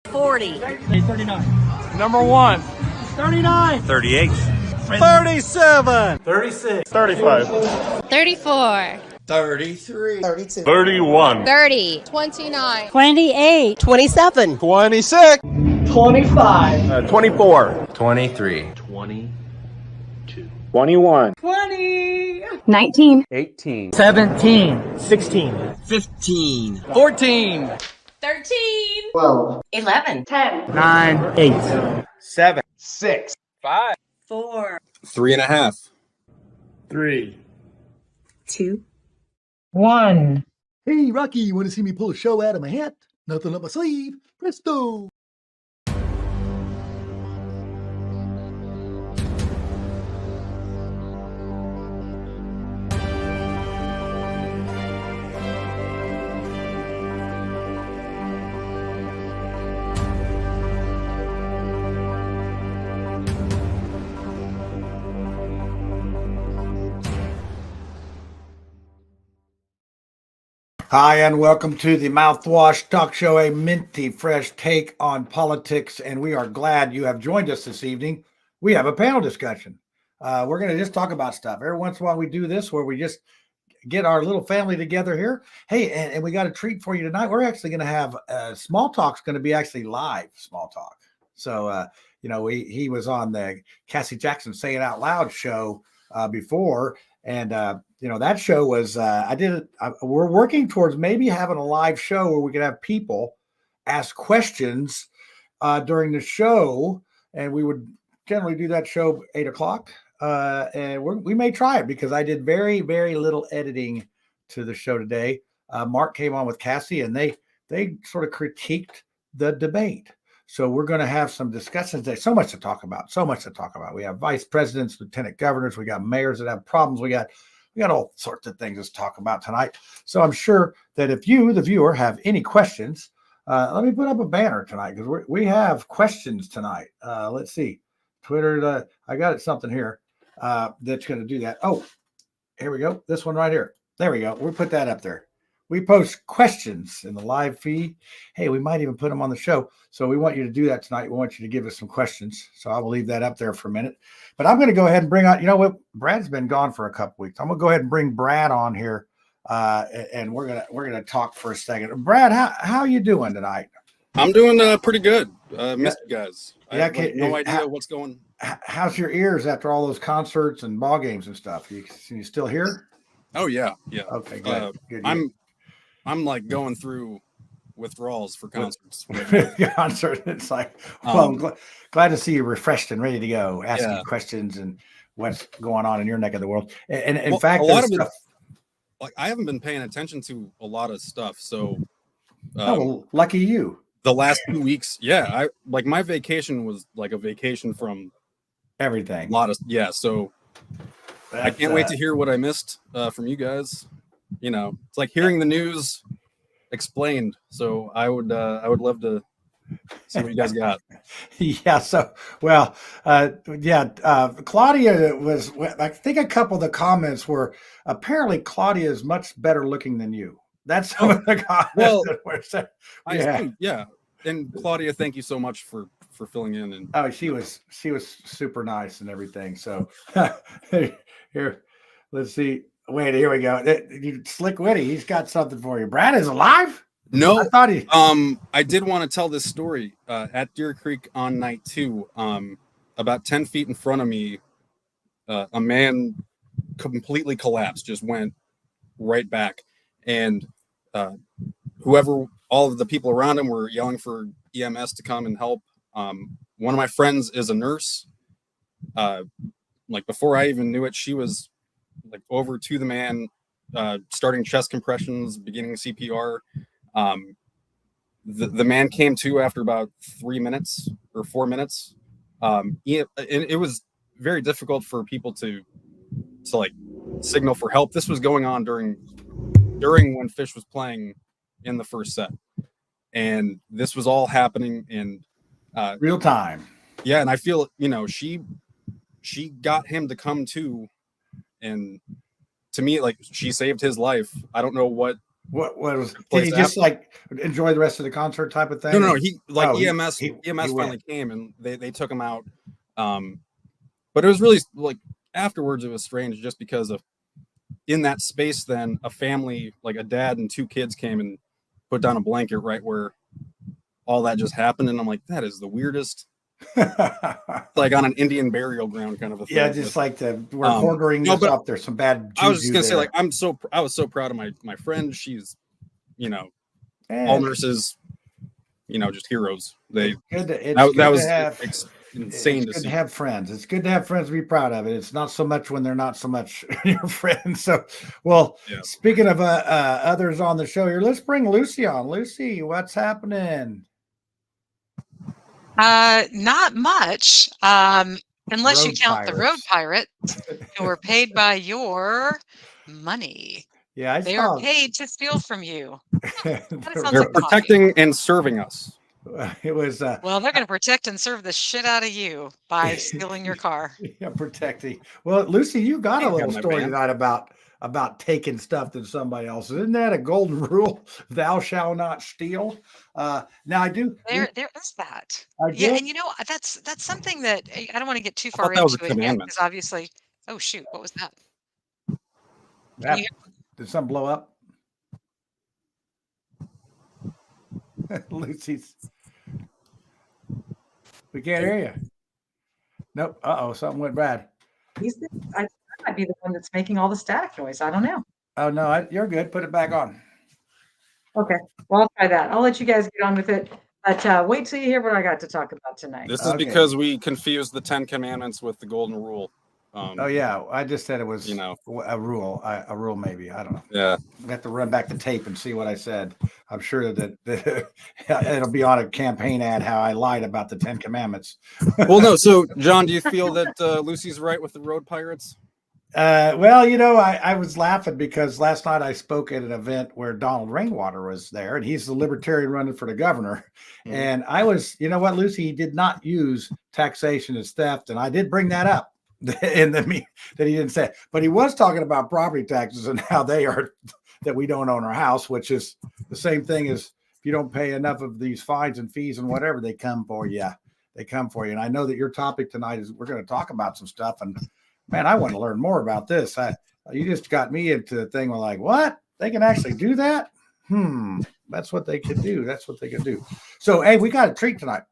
40. 39. Number 1. 39. 38. 37. 36. 35. 34. 33. 32. 31. 30. 29. 28. 27. 26. 25. 24. 23. 21. 20. 19. 18. 17. 16. 15. 14. 13. 12. 11. 10. 9. 8. 7. 6. 5. 4. 3.5. 3. 2. 1. Hey, Rocky, you want to see me pull a show out of my hat? Nothing up my sleeve. Presto! Hi, and welcome to the Mouthwash Talk Show, a minty fresh take on politics. And we are glad you have joined us this evening. We have a panel discussion. We're going to just talk about stuff. Every once in a while, we do this where we just get our little family together here. Hey, and we got a treat for you tonight. We're actually going to have Small Talk's going to be actually live Small Talk. So, he was on the Cassie Jackson Say It Out Loud show before. And, that show was, we're working towards maybe having a live show where we could have people ask questions during the show. And we would generally do that show 8:00. And we may try it because I did very, very little editing to the show today. Mark came on with Cassie and they sort of critiqued the debate. So we're going to have some discussions today. So much to talk about. We have vice presidents, lieutenant governors. We got mayors that have problems. We got all sorts of things to talk about tonight. So I'm sure that if you, the viewer, have any questions, let me put up a banner tonight because we have questions tonight. Let's see. Twitter, I got something here that's going to do that. Oh, here we go. This one right here. There we go. We'll put that up there. We post questions in the live feed. Hey, we might even put them on the show. So we want you to do that tonight. We want you to give us some questions. So I will leave that up there for a minute. But I'm going to go ahead and bring on, Brad's been gone for a couple weeks. I'm going to go ahead and bring Brad on here. And we're going to talk for a second. Brad, how you doing tonight? I'm doing pretty good. Missed you guys. I have no idea what's going. How's your ears after all those concerts and ball games and stuff? You still here? Oh yeah. Okay, good. I'm like going through withdrawals for concerts. Concert. It's like, I'm glad to see you refreshed and ready to go, asking questions and what's going on in your neck of the world. And in fact, a lot of it, like I haven't been paying attention to a lot of stuff. So, lucky you. The last 2 weeks, my vacation was like a vacation from everything. So I can't wait to hear what I missed from you guys. It's like hearing the news explained. So I would love to see what you guys got. Yeah. So, Claudia was, I think a couple of the comments were apparently Claudia is much better looking than you. That's some of the comments that were said. Yeah. And Claudia, thank you so much for filling in. And she was super nice and everything. So here, let's see. Wait, here we go. Slick Witty, he's got something for you. Brad is alive? No, I thought he. I did want to tell this story at Deer Creek on night 2. About 10 feet in front of me, a man completely collapsed, just went right back, and all of the people around him were yelling for EMS to come and help. One of my friends is a nurse. Before I even knew it, she was like over to the man, starting chest compressions, beginning CPR. The man came to after about 3 minutes or 4 minutes. It was very difficult for people to like signal for help. This was going on during when Fish was playing in the first set, and this was all happening in real time. Yeah, and I feel she got him to come to, and to me, like, she saved his life. I don't know what What was? Did place he just after. like enjoy the rest of the concert type of thing? No. He like Oh, EMS. he EMS finally went. came and they took him out. But it was really like afterwards it was strange just because of in that space. Then a family, like a dad and two kids, came and put down a blanket right where all that just happened, and I'm like, that is the weirdest. Like on an Indian burial ground kind of a thing. Yeah, just like we're ordering this but up. There's some bad juju I was just gonna say, there. like, I was so proud of my friend. She's, all And nurses, just heroes. it's That good was to have, insane it's to good see. to have friends. It's good to have friends to be proud of it. It's not so much when they're not so much your friends. So, well, Yeah. speaking of others on the show here, let's bring Lucy on. Lucy, what's happening? Not much. Unless you Road count the road pirates. pirates who are paid by your money. Yeah, They are paid to steal from you. That sounds They're like coffee. protecting and serving us. It was Well, they're going to protect and serve the shit out of you by stealing your car. yeah, protecting. Well, Lucy, you got a Ain't little got my story van. tonight about taking stuff than somebody else. Isn't that a golden rule? Thou shalt not steal. Now I do. There is that. I Yeah, did. and that's something that I don't want to get too I far thought that was a into it yet commandment. because obviously. Oh shoot! What was that? That- you- did something blow up? Lucy's. We can't hear you. Nope. Something went bad. I might be the one that's making all the static noise. I don't know. Oh no, you're good. Put it back on. Okay. Well, I'll try that. I'll let you guys get on with it. But wait till you hear what I got to talk about tonight. This is because we confused the 10 Commandments with the Golden Rule. Oh yeah, I just said it was a rule. A rule, maybe. I don't know. Yeah, I have to run back the tape and see what I said. I'm sure that it'll be on a campaign ad how I lied about the 10 Commandments. Well, no. So, John, do you feel that Lucy's right with the road pirates? Well, I was laughing because last night I spoke at an event where Donald Rainwater was there, and he's the libertarian running for the governor. Mm-hmm. And I was, you know what, Lucy, he did not use taxation as theft, and I did bring that up in that he didn't say, but he was talking about property taxes and how they are that we don't own our house, which is the same thing as if you don't pay enough of these fines and fees and whatever, they come for you. And I know that your topic tonight is we're going to talk about some stuff, and man, I want to learn more about this. You just got me into the thing where like, what? They can actually do that? That's what they can do. So, hey, we got a treat tonight.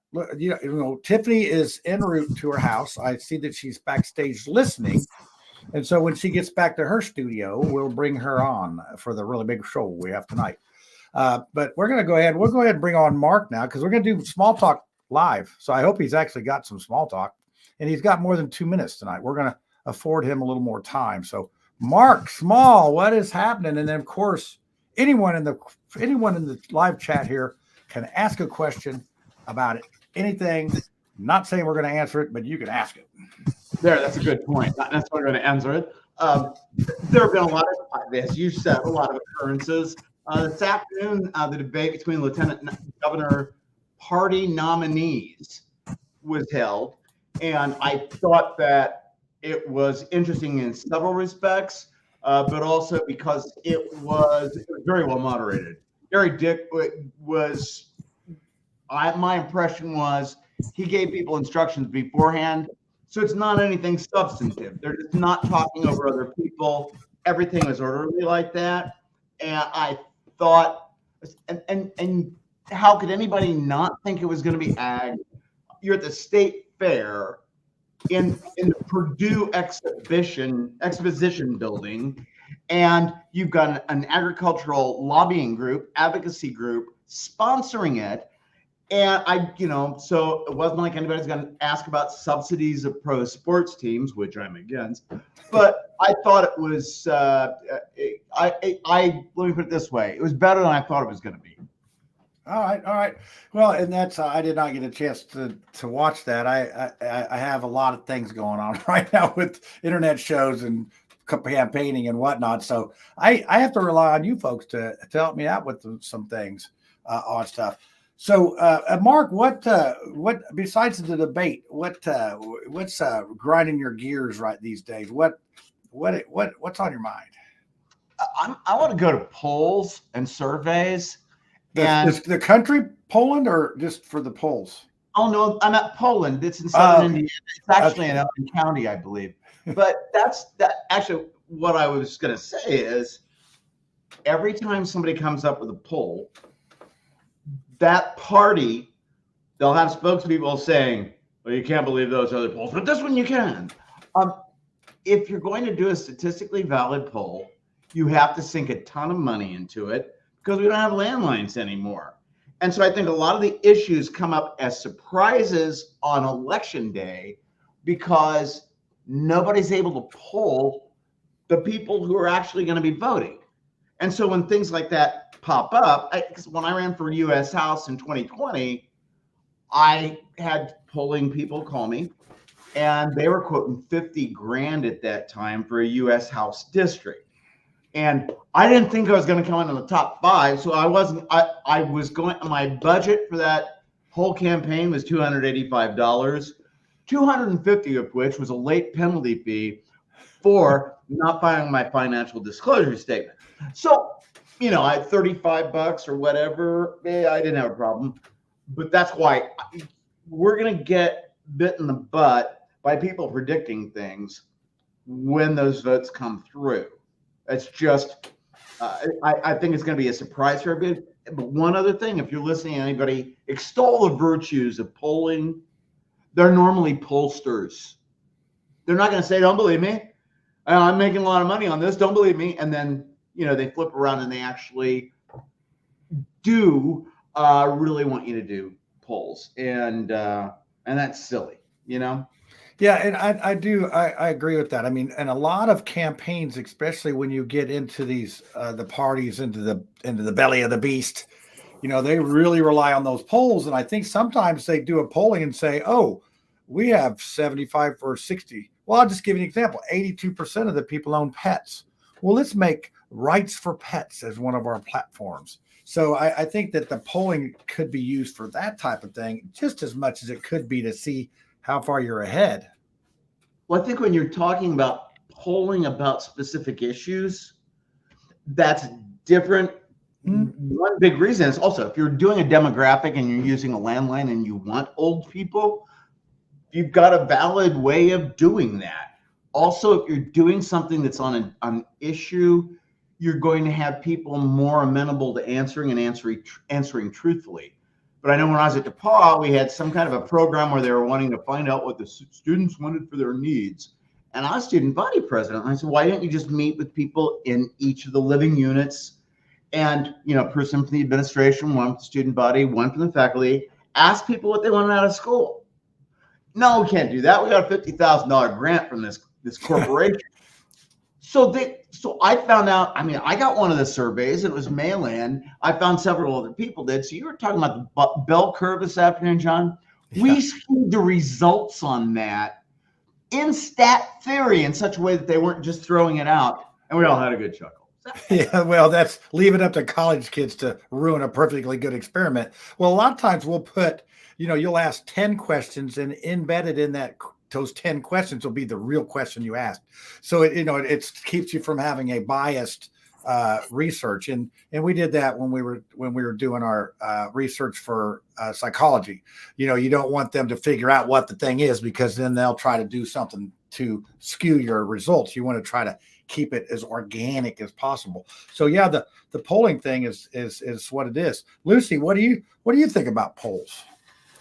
Tiffany is en route to her house. I see that she's backstage listening. And so when she gets back to her studio, we'll bring her on for the really big show we have tonight. But we'll go ahead and bring on Mark now because we're going to do small talk live. So I hope he's actually got some small talk. And he's got more than 2 minutes tonight. We're going to afford him a little more time. So Mark Small, what is happening? And then of course, anyone in the live chat here can ask a question about it. Anything. Not saying we're going to answer it, but you can ask it. That's a good point. Not necessarily going to answer it. There have been a lot of, as you said, a lot of occurrences. This afternoon, the debate between Lieutenant Governor party nominees was held, and I thought that it was interesting in several respects, but also because it was very well moderated. Gary Dick was. My impression was he gave people instructions beforehand, so it's not anything substantive. They're just not talking over other people. Everything was orderly like that, and I thought, and how could anybody not think it was going to be ag? You're at the state fair in the Purdue exposition building, and you've got an agricultural lobbying group, advocacy group sponsoring it. And so it wasn't like anybody's going to ask about subsidies of pro sports teams, which I'm against. But I thought it was. Let me put it this way: it was better than I thought it was going to be. All right. Well, and that's I did not get a chance to watch that. I have a lot of things going on right now with internet shows and campaigning and whatnot. So I have to rely on you folks to help me out with some things on stuff. So, Mark, what besides the debate, what's grinding your gears right these days? What's on your mind? I want to go to polls and surveys. Is the country Poland or just for the polls? Oh no, I'm at Poland. It's in southern Indiana. It's actually in Elgin County, I believe. But that's actually what I was going to say is every time somebody comes up with a poll, that party, they'll have spokespeople saying, well, you can't believe those other polls, but this one you can. If you're going to do a statistically valid poll, you have to sink a ton of money into it because we don't have landlines anymore. And so I think a lot of the issues come up as surprises on election day because nobody's able to poll the people who are actually going to be voting. And so when things like that pop up, because when I ran for U.S. House in 2020, I had polling people call me, and they were quoting 50 grand at that time for a U.S. House district. And I didn't think I was going to come in the top 5, so I wasn't. I was going. My budget for that whole campaign was $285, 250 of which was a late penalty fee for not filing my financial disclosure statement. So, I had $35 or whatever. I didn't have a problem, but that's why we're going to get bit in the butt by people predicting things when those votes come through. It's just, I think it's going to be a surprise for everybody. But one other thing, if you're listening to anybody extol the virtues of polling, they're normally pollsters. They're not going to say, don't believe me. I'm making a lot of money on this. Don't believe me. And then, they flip around and they actually do really want you to do polls. And that's silly, Yeah, and I agree with that. I mean, and a lot of campaigns, especially when you get into these the parties into the belly of the beast, they really rely on those polls. And I think sometimes they do a polling and say, oh, we have 75 or 60. Well, I'll just give you an example. 82% of the people own pets. Well, let's make rights for pets as one of our platforms. So I think that the polling could be used for that type of thing just as much as it could be to see how far you're ahead. Well, I think when you're talking about polling about specific issues, that's different. One big reason is also if you're doing a demographic and you're using a landline and you want old people, you've got a valid way of doing that. Also, if you're doing something that's on an issue, you're going to have people more amenable to answering truthfully. But I know when I was at DePaul, we had some kind of a program where they were wanting to find out what the students wanted for their needs. And I was student body president. And I said, why didn't you just meet with people in each of the living units? And, person from the administration, one from the student body, one from the faculty, ask people what they wanted out of school. No, we can't do that. We got a $50,000 grant from this corporation. So I found out, I got one of the surveys, and it was mail-in. I found several other people did. So you were talking about the bell curve this afternoon, John. Yeah. We skewed the results on that in stat theory in such a way that they weren't just throwing it out, and we all had a good chuckle. Yeah, well, that's leave it up to college kids to ruin a perfectly good experiment. Well, a lot of times we'll put, you'll ask 10 questions, and embedded in those 10 questions will be the real question you asked. So it keeps you from having a biased research. And we did that when we were doing our research for psychology. You don't want them to figure out what the thing is, because then they'll try to do something to skew your results. You want to try to keep it as organic as possible. So yeah, the polling thing is what it is. Lucy, what do you think about polls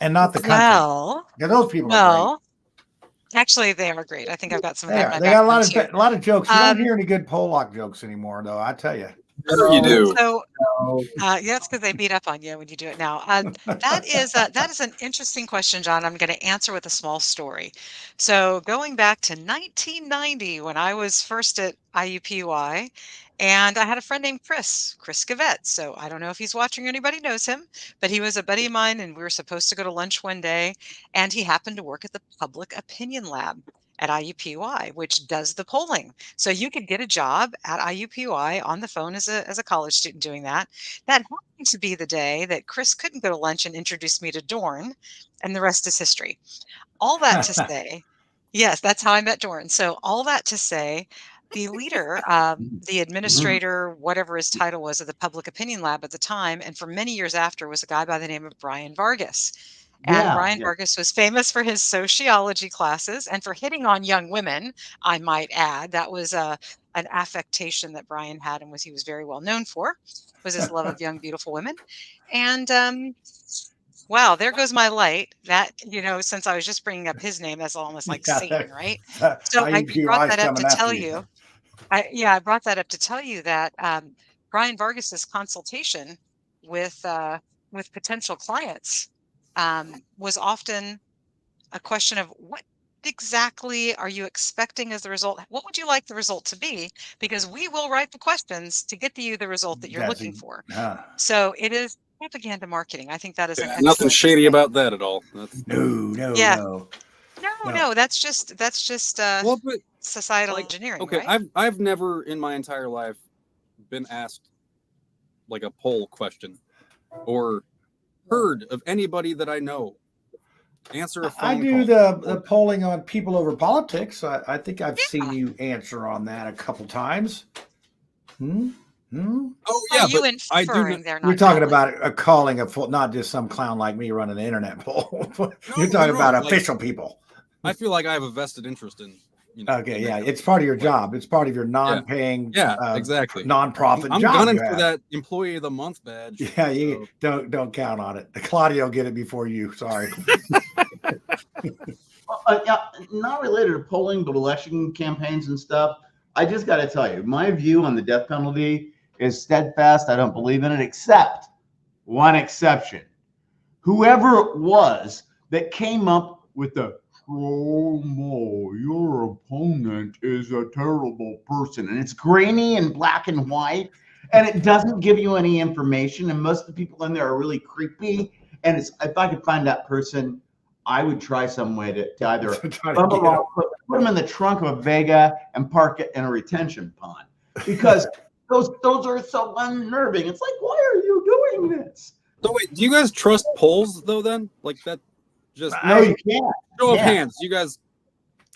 and not the country? Well, those people are great. Actually, they are great. I think I've got some of that. They got a lot of jokes. You don't hear any good Pollock jokes anymore, though. I tell you. Sure you do. So, it's because they beat up on you when you do it now. That is an interesting question, John. I'm going to answer with a small story. So, going back to 1990, when I was first at IUPUI, and I had a friend named Chris Gavette. So I don't know if he's watching or anybody knows him, but he was a buddy of mine, and we were supposed to go to lunch one day, and he happened to work at the Public Opinion Lab at IUPUI, which does the polling. So you could get a job at IUPUI on the phone as a college student doing that. That happened to be the day that Chris couldn't go to lunch and introduce me to Dorn, and the rest is history. All that to say, yes, that's how I met Dorn. So all that to say, the leader, the administrator, whatever his title was of the Public Opinion Lab at the time, and for many years after, was a guy by the name of Brian Vargas. And Yeah, Brian yeah. Vargas was famous for his sociology classes and for hitting on young women, I might add. That was an affectation that Brian had and he was very well known for, was his love of young, beautiful women. And wow, there goes my light. That, since I was just bringing up his name, that's almost like Yeah, Satan, right? So I brought IUPUI is that up to coming tell after you. I brought that up to tell you that Brian Vargas's consultation with potential clients was often a question of what exactly are you expecting as the result? What would you like the result to be? Because we will write the questions to get you the result that you're looking for. So it is propaganda marketing. I think that is an Nothing excellent shady thing. about that at all. Yeah. No. No, that's just Well, but societal engineering, okay, right? I've never in my entire life been asked like a poll question or heard of anybody that I know answer a phone I do call. the polling on people over politics. I think I've seen you answer on that a couple times. Oh Are yeah, you but I do. inferring they're not You're talking valid? about a calling of not just some clown like me running the internet poll. You're No, talking about like, official people. I feel like I have a vested interest in. Okay, yeah, it's part of your job. It's part of your non-paying, exactly, nonprofit I'm job. gunning for that Employee of the Month badge. Yeah, you don't count on it. Claudia will get it before you. Sorry. Not related to polling, but election campaigns and stuff. I just got to tell you, my view on the death penalty is steadfast. I don't believe in it, except one exception. Whoever it was that came up with the your opponent is a terrible person, and it's grainy and black and white, and it doesn't give you any information, and most of the people in there are really creepy, and if I could find that person, I would try some way to either put them in the trunk of a Vega and park it in a retention pond, because those are so unnerving. It's like, why are you doing this? So wait, do you guys trust polls though? Then like that, just no, you can't. Show of hands, you guys.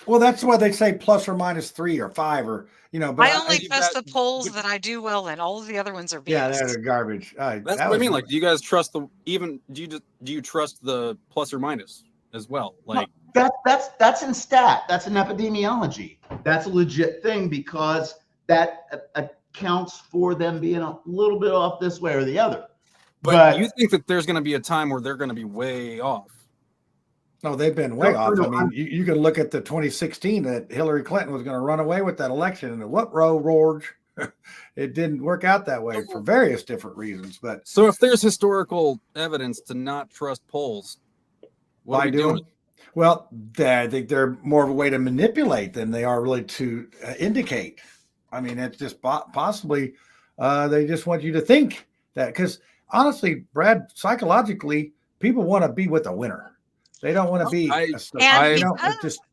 Well, that's why they say plus or minus 3 or 5 or But I only trust the polls that I do well in. All of the other ones are BS. Yeah, they're garbage. That's what I mean. Like, do you guys trust do you trust the plus or minus as well? Like that's in stat. That's in epidemiology. That's a legit thing because that accounts for them being a little bit off this way or the other. But you think that there's going to be a time where they're going to be way off? No, they've been way off. I mean, you can look at the 2016 that Hillary Clinton was going to run away with that election, and what George? It didn't work out that way for various different reasons. But so, if there's historical evidence to not trust polls, what are we doing? Well, I think they're more of a way to manipulate than they are really to indicate. I mean, it's just possibly they just want you to think that, because honestly, Brad, psychologically, people want to be with the winner. They don't want to be.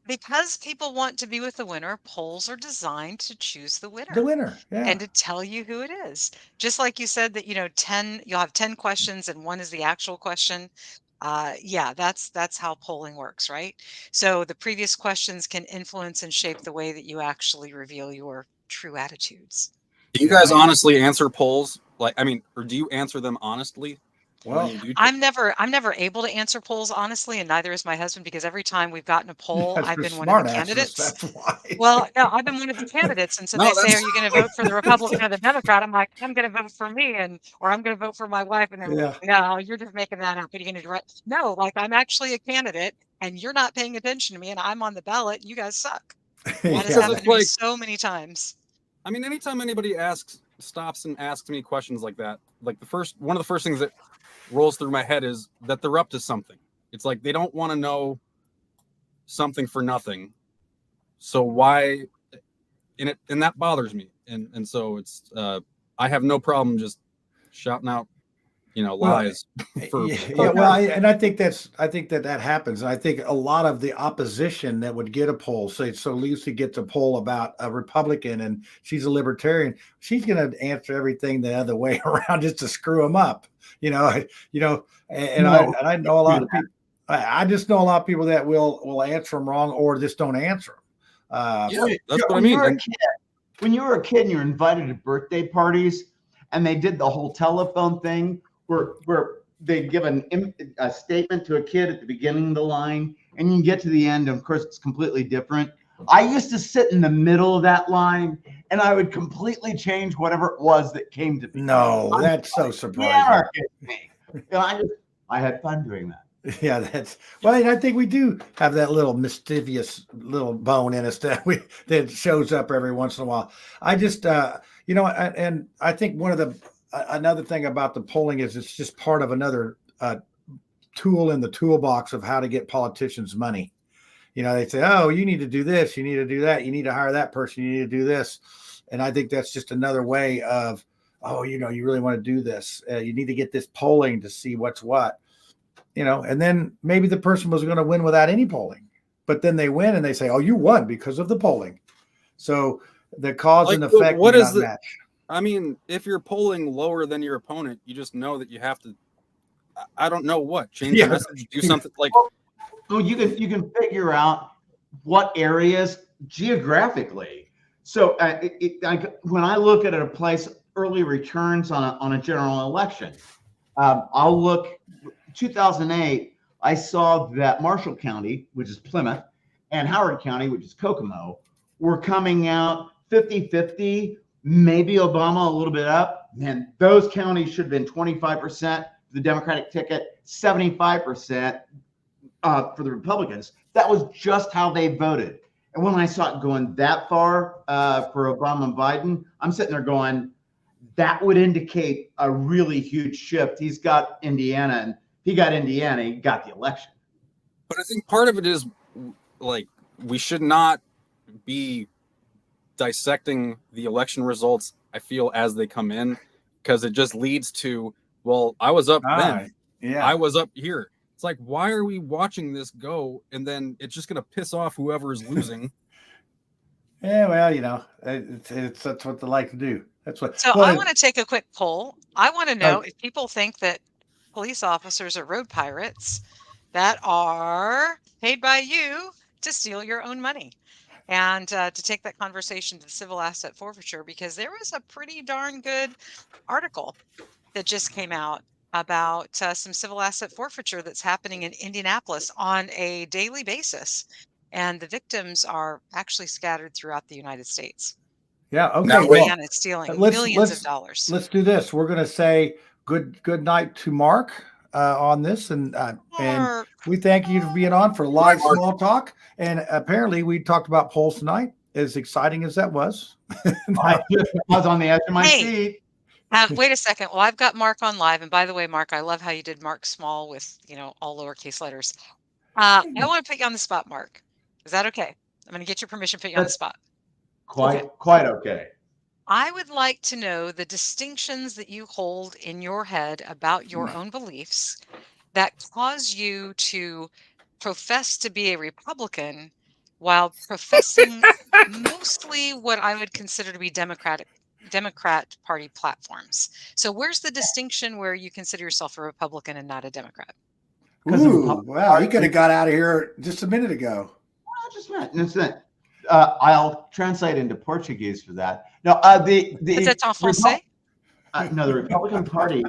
Because people want to be with the winner, polls are designed to choose the winner. The winner, yeah. And to tell you who it is. Just like you said that, you'll have 10 questions and one is the actual question. That's how polling works, right? So the previous questions can influence and shape the way that you actually reveal your true attitudes. Do you guys honestly answer polls? Or do you answer them honestly? Well, I'm never able to answer polls honestly, and neither is my husband, because every time we've gotten a poll, I've been one of the candidates. That's why. Well, no, I've been one of the candidates, and so they say, "Are you going to vote for the Republican or the Democrat?" I'm like, "I'm going to vote for me," or "I'm going to vote for my wife," and they're like, "No, you're just making that up. What are you going to do?" No, like I'm actually a candidate, and you're not paying attention to me, and I'm on the ballot. You guys suck. That has happened to me so many times. I mean, anytime anybody stops and asks me questions like that, like one of the first things that rolls through my head is that they're up to something. It's like they don't want to know something for nothing. So why? And that bothers me. And so it's I have no problem just shouting out, lies. I think that happens. And I think a lot of the opposition that would get a poll, so Lucy gets a poll about a Republican and she's a libertarian, she's going to answer everything the other way around just to screw them up. I know a lot of people. I just know a lot of people that will answer them wrong or just don't answer them. That's what I mean. when you were a kid and you were invited to birthday parties and they did the whole telephone thing where they'd give a statement to a kid at the beginning of the line and you get to the end and of course it's completely different. I used to sit in the middle of that line and I would completely change whatever it was that came to me. No, that's so surprising. I had fun doing that. Yeah, that's well. I think we do have that little mischievous little bone in us that shows up every once in a while. I just, and I think another thing about the polling is it's just part of another tool in the toolbox of how to get politicians money. They say, oh, you need to do this, you need to do that, you need to hire that person, you need to do this, and I think that's just another way of, oh, you really want to do this. You need to get this polling to see what's what. And then maybe the person was going to win without any polling, but then they win and they say, oh, you won because of the polling. So the cause and effect do not match. I mean, if you're polling lower than your opponent, you just know that you have to, I don't know what, change the message, do something like. Well, you can figure out what areas geographically. So when I look at a place, early returns on a general election, I'll look. 2008, I saw that Marshall County, which is Plymouth, and Howard County, which is Kokomo, were coming out 50-50, maybe Obama a little bit up. And those counties should have been 25% for the Democratic ticket, 75% for the Republicans. That was just how they voted. And when I saw it going that far for Obama and Biden, I'm sitting there going, that would indicate a really huge shift. He's got Indiana, and he got Indiana, he got the election. But I think part of it is like we should not be dissecting the election results, I feel, as they come in, because it just leads to, well, I was up then. Yeah. I was up here. It's like, why are we watching this go? And then it's just going to piss off whoever is losing. Yeah, well, that's what they like to do. That's what. So I want to take a quick poll. I want to know if people think that police officers are road pirates that are paid by you to steal your own money, and to take that conversation to civil asset forfeiture, because there was a pretty darn good article that just came out about some civil asset forfeiture that's happening in Indianapolis on a daily basis. And the victims are actually scattered throughout the United States. Yeah. Okay. Well, it's stealing millions of dollars. Let's do this. We're going to say good night to Mark on this, and we thank you for being on for live small talk. And apparently, we talked about polls tonight. As exciting as that was, I was on the edge of my seat. Wait a second. Well, I've got Mark on live, and by the way, Mark, I love how you did Mark Small with all lowercase letters. I want to put you on the spot, Mark. Is that okay? I'm going to get your permission to put you on the spot. Quite okay. I would like to know the distinctions that you hold in your head about your own beliefs that cause you to profess to be a Republican while professing mostly what I would consider to be Democrat Party platforms. So where's the distinction where you consider yourself a Republican and not a Democrat? Ooh, wow, you could have got out of here just a minute ago. Just a minute. I'll translate into Portuguese for that. No, the Republican Party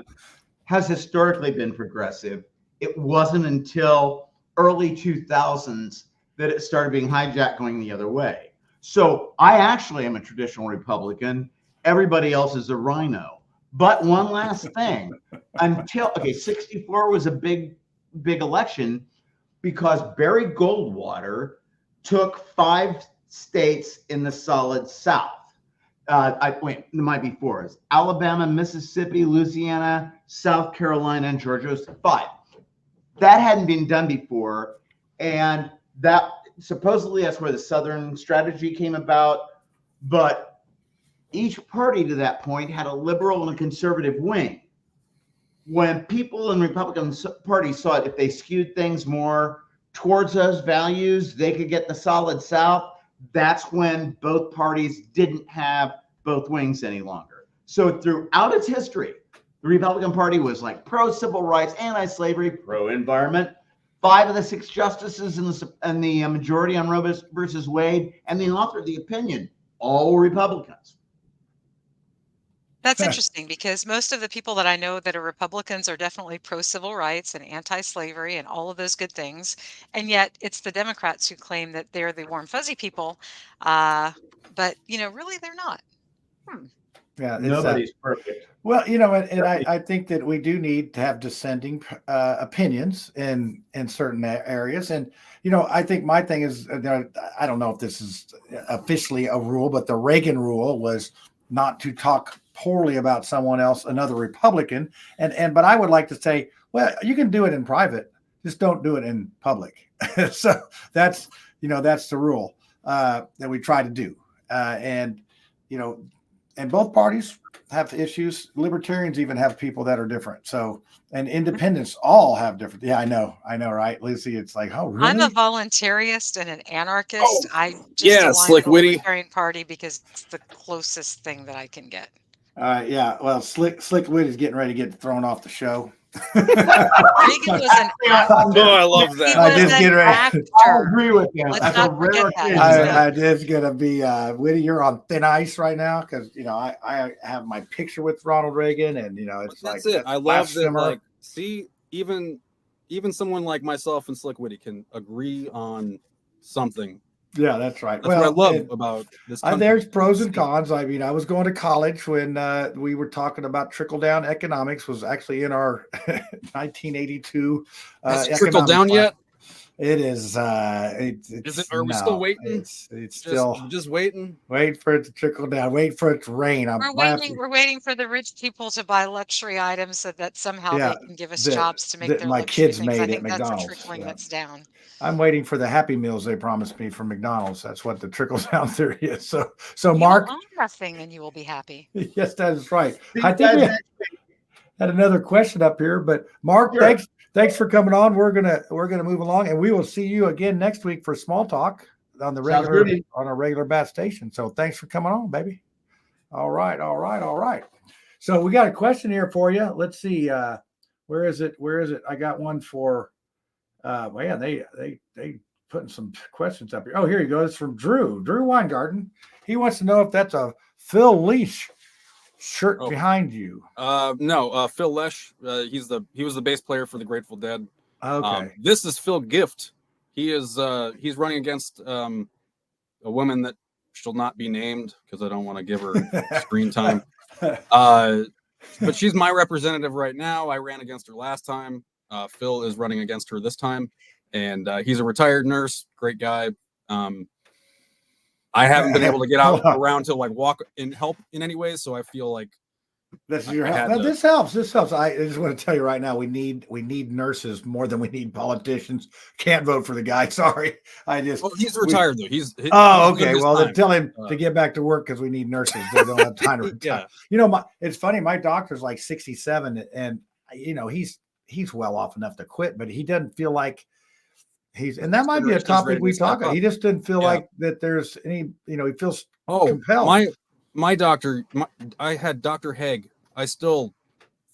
has historically been progressive. It wasn't until early 2000s that it started being hijacked going the other way. So I actually am a traditional Republican. Everybody else is a rhino. But one last thing, 64 was a big election because Barry Goldwater took 5 states in the solid South. It might be 4. Alabama, Mississippi, Louisiana, South Carolina, and Georgia. Was 5. That hadn't been done before. And that supposedly that's where the Southern strategy came about. But each party to that point had a liberal and a conservative wing. When people in the Republican Party saw it, if they skewed things more towards those values, they could get the solid South. That's when both parties didn't have both wings any longer. So throughout its history, the Republican Party was like pro-civil rights, anti-slavery, pro-environment. 5 of the 6 justices in the majority on Roe versus Wade, and the author of the opinion all Republicans. That's interesting because most of the people that I know that are Republicans are definitely pro-civil rights and anti-slavery and all of those good things. And yet it's the Democrats who claim that they're the warm fuzzy people. But, really they're not. Yeah, Nobody's perfect. Well, and I think that we do need to have dissenting opinions in certain areas. And, I think my thing is, I don't know if this is officially a rule, but the Reagan rule was not to talk poorly about someone else, another Republican. But I would like to say, well, you can do it in private, just don't do it in public. So that's the rule that we try to do. And both parties have issues. Libertarians even have people that are different. So, and independents all have different. Yeah, I know, right, Lucy? It's like, oh, really? I'm a voluntarist and an anarchist. Oh, I just yeah, align Slick with the Witty. Libertarian Party because it's the closest thing that I can get. Yeah. Well, Slick Witty is getting ready to get thrown off the show. Reagan was an actor. Oh, I love that. He I was just an get ready. actor. I agree with you. Let's That's not a rare forget that. occasion. I just gonna be Witty. You're on thin ice right now because I have my picture with Ronald Reagan, and it's That's like it. I love that. blasphemer. Like, see, even someone like myself and Slick Witty can agree on something. Yeah, that's right. That's what I love about this country. There's pros and cons. I mean, I was going to college when we were talking about trickle down economics. Was actually in our 1982. Has it trickled down yet? It is. Is it? Are we still waiting? It's still just waiting. Wait for it to trickle down. Wait for it to rain. We're waiting for the rich people to buy luxury items so that somehow they can give us jobs to make their my luxury kids things. made I at think that's McDonald's. a trickling that's down. I'm waiting for the Happy Meals they promised me from McDonald's. That's what the trickle down theory is. So You Mark, will own nothing and you will be happy. yes, that is right. I think we had another question up here, but Mark, Sure. Thanks for coming on. We're gonna move along, and we will see you again next week for Small Talk on the regular bat station. So thanks for coming on, baby. All right. So we got a question here for you. Let's see. Where is it? I got one for. Man, they putting some questions up here. Oh, here you go. It's from Drew Weingarten. He wants to know if that's a Phil Lesh shirt behind you. No, Phil Lesh. He was the bass player for the Grateful Dead. Okay. This is Phil Gift. He's running against a woman that shall not be named because I don't want to give her screen time. But she's my representative right now. I ran against her last time. Phil is running against her this time, and he's a retired nurse, great guy. I haven't been able to get out around to like walk and help in any way, so I feel like this is your help. This helps. I just want to tell you right now, we need nurses more than we need politicians. Can't vote for the guy. Sorry, he's retired though. He's okay. Well, then tell him to get back to work because we need nurses. They don't have time to retire. Yeah. It's funny. My doctor's like 67, and he's well off enough to quit, but he doesn't feel like and that might be a topic we talk about. He just didn't feel like that there's any, he feels compelled. My doctor, I had Dr. Haig. I still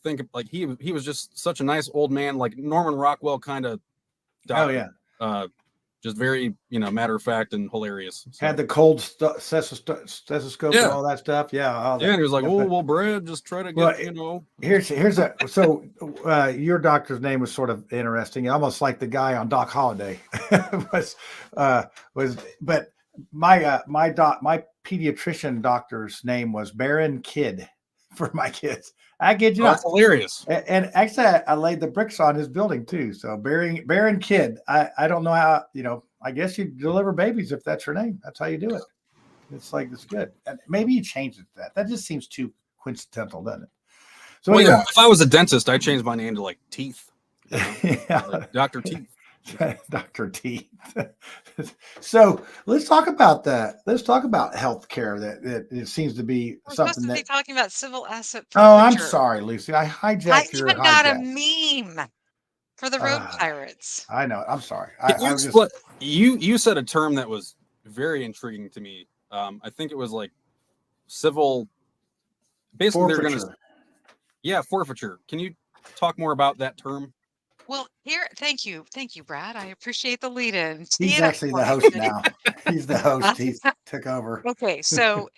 think like he was just such a nice old man, like Norman Rockwell kind of doctor. Oh yeah. Just very, matter of fact and hilarious. So. Had the cold stethoscope and all that stuff. Yeah. And he was like, "Oh, well, Brad, just try to get, Here's so your doctor's name was sort of interesting, almost like the guy on Doc Holliday but my pediatrician doctor's name was Baron Kidd for my kids. I get you. That's hilarious. And actually, I laid the bricks on his building too. So Baron Kidd. I don't know how. I guess you deliver babies if that's your name. That's how you do it. It's good. And maybe you change it to that. That just seems too coincidental, doesn't it? So anyway, if I was a dentist, I'd change my name to like Teeth. Like Dr. Teeth. Dr. Teeth. So let's talk about that. Let's talk about healthcare. That it seems to be We're something supposed to be talking about civil asset. Oh, I'm sorry, Lucy. I hijacked your. I even got a meme for the road pirates. I know. I'm sorry. You said a term that was very intriguing to me. I think it was like civil. Basically, they're going to. Yeah, forfeiture. Can you talk more about that term? Well, thank you. Thank you, Brad. I appreciate the lead in. Tee He's it up actually for the me. host now. He's the host. Uh, He took over. okay, so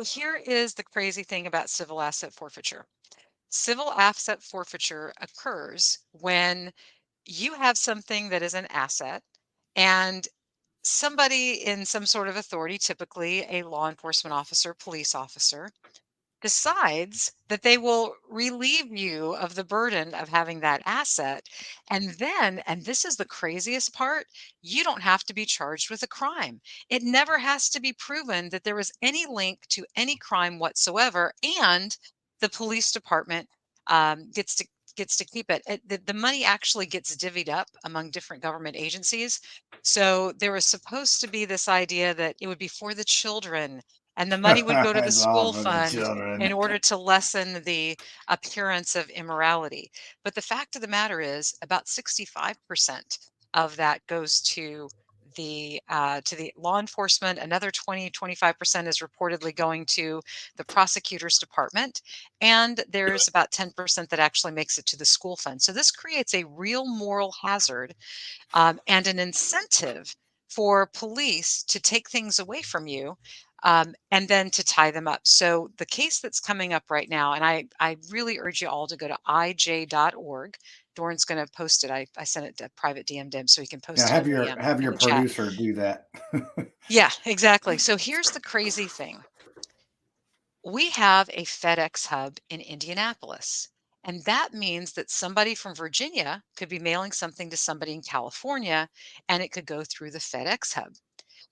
here is the crazy thing about civil asset forfeiture. Civil asset forfeiture occurs when you have something that is an asset and somebody in some sort of authority, typically a law enforcement officer, police officer, decides that they will relieve you of the burden of having that asset. And then, and this is the craziest part, you don't have to be charged with a crime. It never has to be proven that there was any link to any crime whatsoever. And the police department gets to keep it. The money actually gets divvied up among different government agencies. So there was supposed to be this idea that it would be for the children and the money would go to the It's all school for the fund in children. order to lessen the appearance of immorality. But the fact of the matter is, about 65% of that goes to the law enforcement. Another 25% is reportedly going to the prosecutor's department, and there's about 10% that actually makes it to the school fund. So this creates a real moral hazard and an incentive for police to take things away from you and then to tie them up. So the case that's coming up right now, and I really urge you all to go to ij.org. Dorn's going to post it. I sent it to private DM to him so he can Yeah, post it have in your the chat. producer do that. Yeah, exactly. So here's the crazy thing. We have a FedEx hub in Indianapolis. And that means that somebody from Virginia could be mailing something to somebody in California and it could go through the FedEx hub.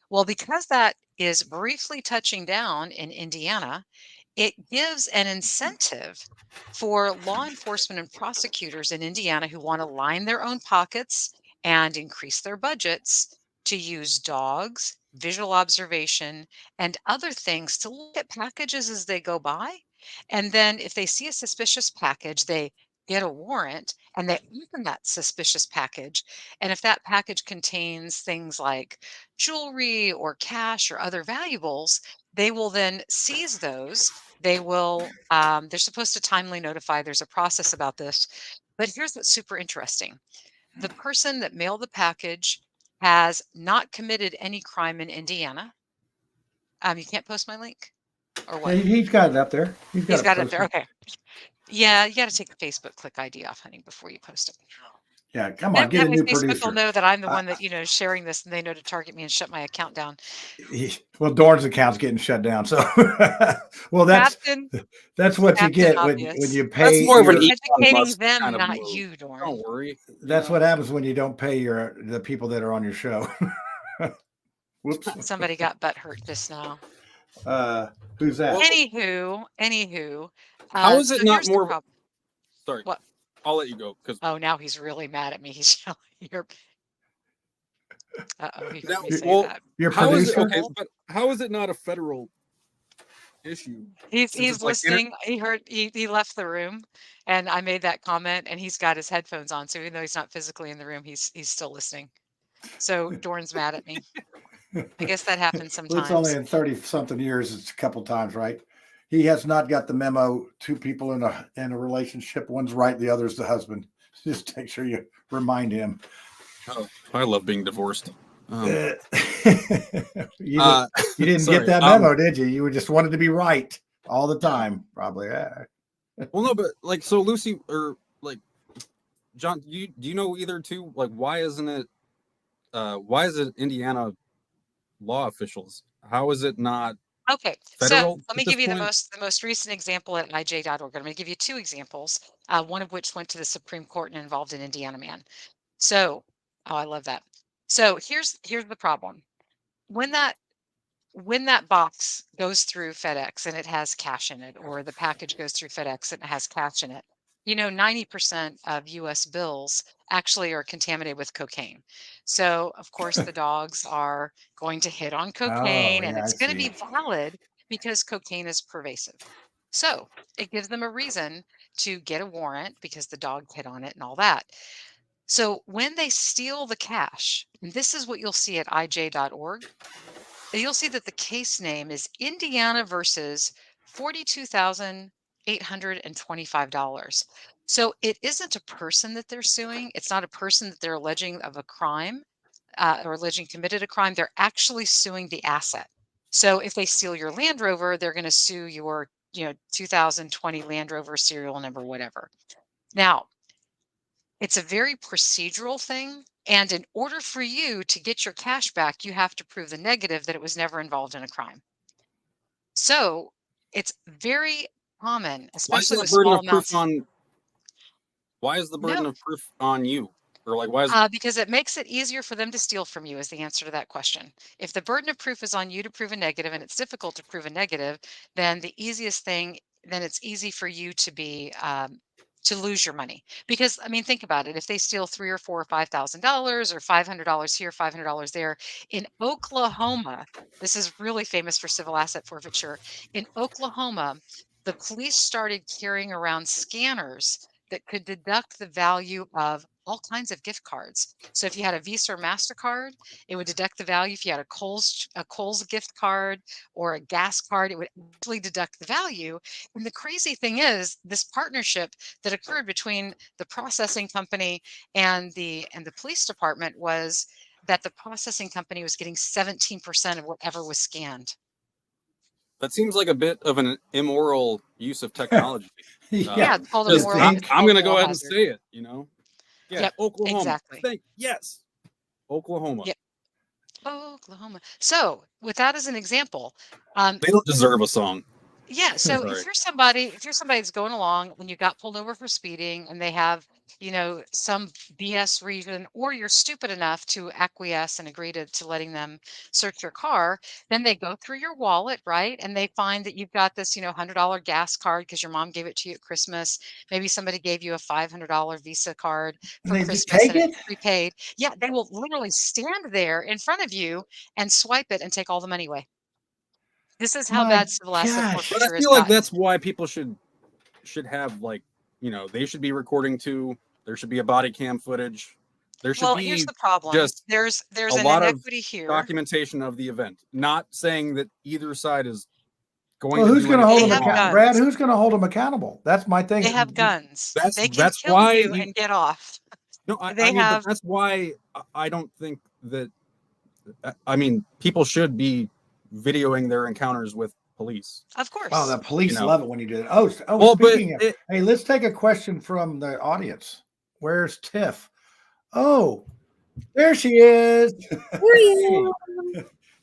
Well, because that is briefly touching down in Indiana, it gives an incentive for law enforcement and prosecutors in Indiana who want to line their own pockets and increase their budgets to use dogs, visual observation, and other things to look at packages as they go by. And then if they see a suspicious package, they get a warrant and they open that suspicious package. And if that package contains things like jewelry or cash or other valuables, they will then seize those. They're supposed to timely notify. There's a process about this. But here's what's super interesting. The person that mailed the package has not committed any crime in Indiana. You can't post my link or Yeah, what? he's got it up there. He's got He's it got it up there. posted. Okay. Yeah, you got to take the Facebook click ID off, honey, before you post it. Yeah, come on, get That a way new Facebook will producer. know that I'm the one that, is sharing this and they know to target me and shut my account down. Well, Dorn's account's getting shut down. So, well, Captain that's what you get when Obvious. you That's pay. more of an Your, Elon Educating Musk them, kind of not move. you, Dorn. Don't worry. that's what happens when you don't pay the people that are on your show. Whoops. Somebody got butt hurt just now. Who's that? Anywho. How is it So not here's the more? problem. Sorry, What? I'll let you go because Oh, now he's really mad at me. He's yelling. Uh-oh, he heard me say well, that. Your how is it producer? okay? But how is it not a federal issue? Since He's it's like listening. He left the room and I made that comment and he's got his headphones on. So even though he's not physically in the room, he's still listening. So Dorn's mad at me. I guess that happens Well, it's only sometimes. in 30-something years. It's a couple times, right? He has not got the memo. Two people in a relationship. One's right, the other's the husband. Just make sure you remind him. Oh, I love being divorced. You didn't sorry, get that memo, did you? You just wanted to be right all the time, probably. Well, no, but like, so Lucy or like John, do you know either two? Like, why is it Indiana law officials? How is it not Okay, so federal let at me this give you the point? most recent example at ij.org. I'm going to give you two examples, one of which went to the Supreme Court and involved an Indiana man. So, oh, I love that. So here's the problem. When that box goes through FedEx and it has cash in it, or the package goes through FedEx and it has cash in it, 90% of US bills actually are contaminated with cocaine. So, of course, the dogs are going to hit on Oh, cocaine and yeah, I it's going to be see. valid because cocaine is pervasive. So, it gives them a reason to get a warrant because the dog hit on it and all that. So, when they steal the cash, and this is what you'll see at ij.org, you'll see that the case name is Indiana versus $42,825. So it isn't a person that they're suing. It's not a person that they're alleging of a crime or alleging committed a crime. They're actually suing the asset. So if they steal your Land Rover, they're going to sue your 2020 Land Rover serial number, whatever. Now, it's a very procedural thing. And in order for you to get your cash back, you have to prove the negative that it was never involved in a crime. So it's very common, Why is especially that with burden small of proof amounts. on? Why is the burden No, of proof on you? Or like, why is because it makes it easier for them to steal from you is the answer to that question. If the burden of proof is on you to prove a negative and it's difficult to prove a negative, then then it's easy for you to lose your money. Because I mean, think about it. If they steal $3 or $4 or $5,000 or $500 here, $500 there in Oklahoma, this is really famous for civil asset forfeiture. In Oklahoma, the police started carrying around scanners that could deduct the value of all kinds of gift cards. So if you had a Visa or MasterCard, it would deduct the value. If you had a Kohl's gift card or a gas card, it would actually deduct the value. And the crazy thing is, this partnership that occurred between the processing company and the police department was that the processing company was getting 17% of whatever was scanned. that seems like a bit of an immoral use of technology. Yeah, it's called a Just, moral. I'm It's I'm called a gonna go moral ahead and hazard. say it. Yeah, Yep, Oklahoma. exactly. Yes, Oklahoma. Yep. Oklahoma. So, with that as an example, They don't deserve a song. yeah. So Sorry. if you're somebody that's going along and you got pulled over for speeding and they have, some BS reason, or you're stupid enough to acquiesce and agree to letting them search your car, then they go through your wallet, right? And they find that you've got this, $100 gas card because your mom gave it to you at Christmas. Maybe somebody gave you a $500 Visa card And for they just Christmas take and it's it? prepaid. Yeah, they will literally stand there in front of you and swipe it and take all the money away. This is how My bad civil asset gosh. But I forfeiture has feel like gotten. that's why people should have, like, they should be recording too. There should be a body cam footage. There should Well, here's be the problem. just There's a an lot of inequity here. documentation of the event. Not saying that either side is going Well, to who's do going to hold anything them They have wrong. accountable? Brad, guns. who's going to hold them accountable? That's my They thing. have guns. They can That's kill why you you and get off. no. I They mean, but have, that's why I don't think that. I mean, people should be videoing their encounters with police. of Oh, the course. police know. love it when you do it. Oh, Well, but speaking of, hey, let's take a question from the audience. Where's Tiff? Oh, there she is.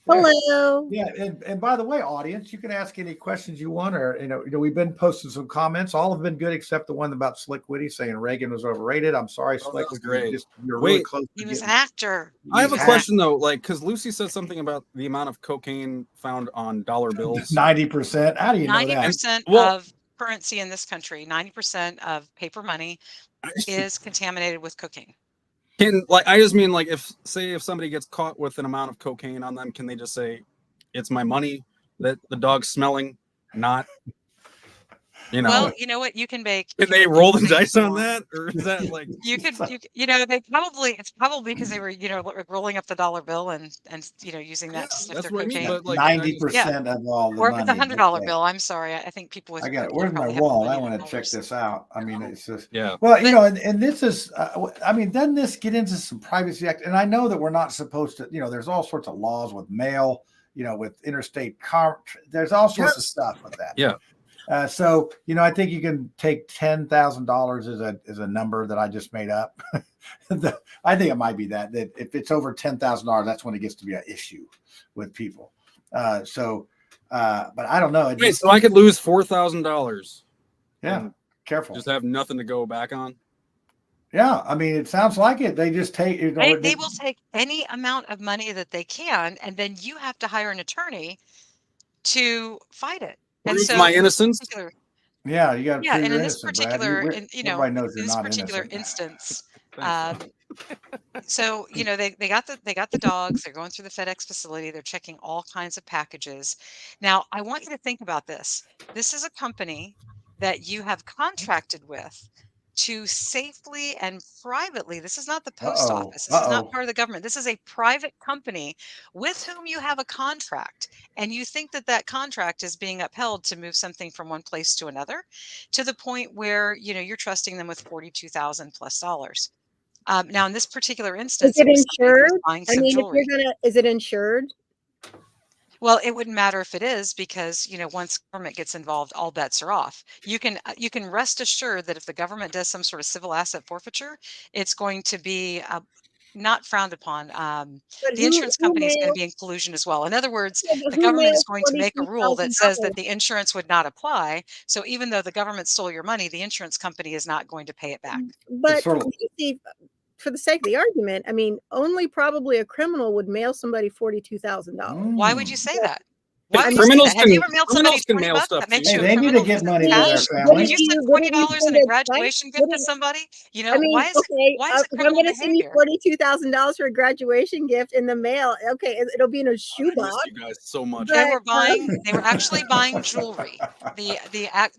Hello. Yeah, and by the way, audience, you can ask any questions you want, or we've been posting some comments. All have been good except the one about Slick Witty saying Reagan was overrated. I'm sorry, Oh, Slick. that was great. You're really Wait, close. He was an actor. I have a Yeah. question though, like, because Lucy said something about the amount of cocaine found on dollar bills. 90%. How do you know that? 90% Well- of currency in this country, 90% of paper money is contaminated with cocaine. I just mean, like, if somebody gets caught with an amount of cocaine on them, can they just say, "It's my money that the dog's smelling"? Not, Well, you know what? You can make. Can they roll the dice on that, or is that like You could, it's probably because they were, rolling up the dollar bill and using that to sniff that's their what I mean? cocaine. But like, 90% of all the Or if money. it's $100 bill. I'm sorry. I think people with I got it. cocaine Where's my probably have wallet? I money in want to check dollars. this out. I mean, it's just yeah. well, But- and this is, I mean, doesn't this get into some privacy act? And I know that we're not supposed to, there's all sorts of laws with mail, with interstate there's all sorts of stuff with that. Yeah. So I think you can take $10,000 as a number that I just made up. I think it might be that if it's over $10,000, that's when it gets to be an issue with people. But I don't know. Wait, so I could lose $4,000. Yeah, careful. Just have nothing to go back on. Yeah, I mean, it sounds like it. They just take. They will take any amount of money that they can, and then you have to hire an attorney to fight it. And Prove so my in this innocence. particular- Yeah, you got to Yeah, prove and you're in this innocent, Brad. particular, Everybody knows in you're this not particular innocent. instance, so they got the dogs. They're going through the FedEx facility. They're checking all kinds of packages. Now, I want you to think about this. This is a company that you have contracted with to safely and privately, this is not the post office, this is not part of the government, this is a private company with whom you have a contract, and you think that that contract is being upheld to move something from one place to another, to the point where you're trusting them with 42,000 plus dollars. Now, in this particular Is instance, it it was somebody who was insured? buying I some mean, if you're jewelry. gonna, is it insured? Well, it wouldn't matter if it is, because once government gets involved, all bets are off. You can rest assured that if the government does some sort of civil asset forfeiture, it's going to be not frowned upon. But The who insurance who company is going to mails? be in collusion as well. In other words, Yeah, but the who government is mails going to make a rule that says that $42,000? the insurance would not apply. So even though the government stole your money, the insurance company is not going to pay it back. But sort of- you see, for the sake of the argument, I mean, only probably a criminal would mail somebody $42,000. Why would you say that? But Why would you say criminals that? Have you can ever mailed somebody criminals can 20 mail bucks? stuff That to makes you. you a Hey, they need to criminal get because it's money to their cash? family. Would you send Wouldn't you $20 in send a a check? graduation gift to Wouldn't somebody? I mean, Why is it okay, why is it if I'm criminal gonna send you behavior? $42,000 for a graduation gift in the mail, okay, it'll be in a I shoebox. miss you guys so much. But They were actually buying jewelry.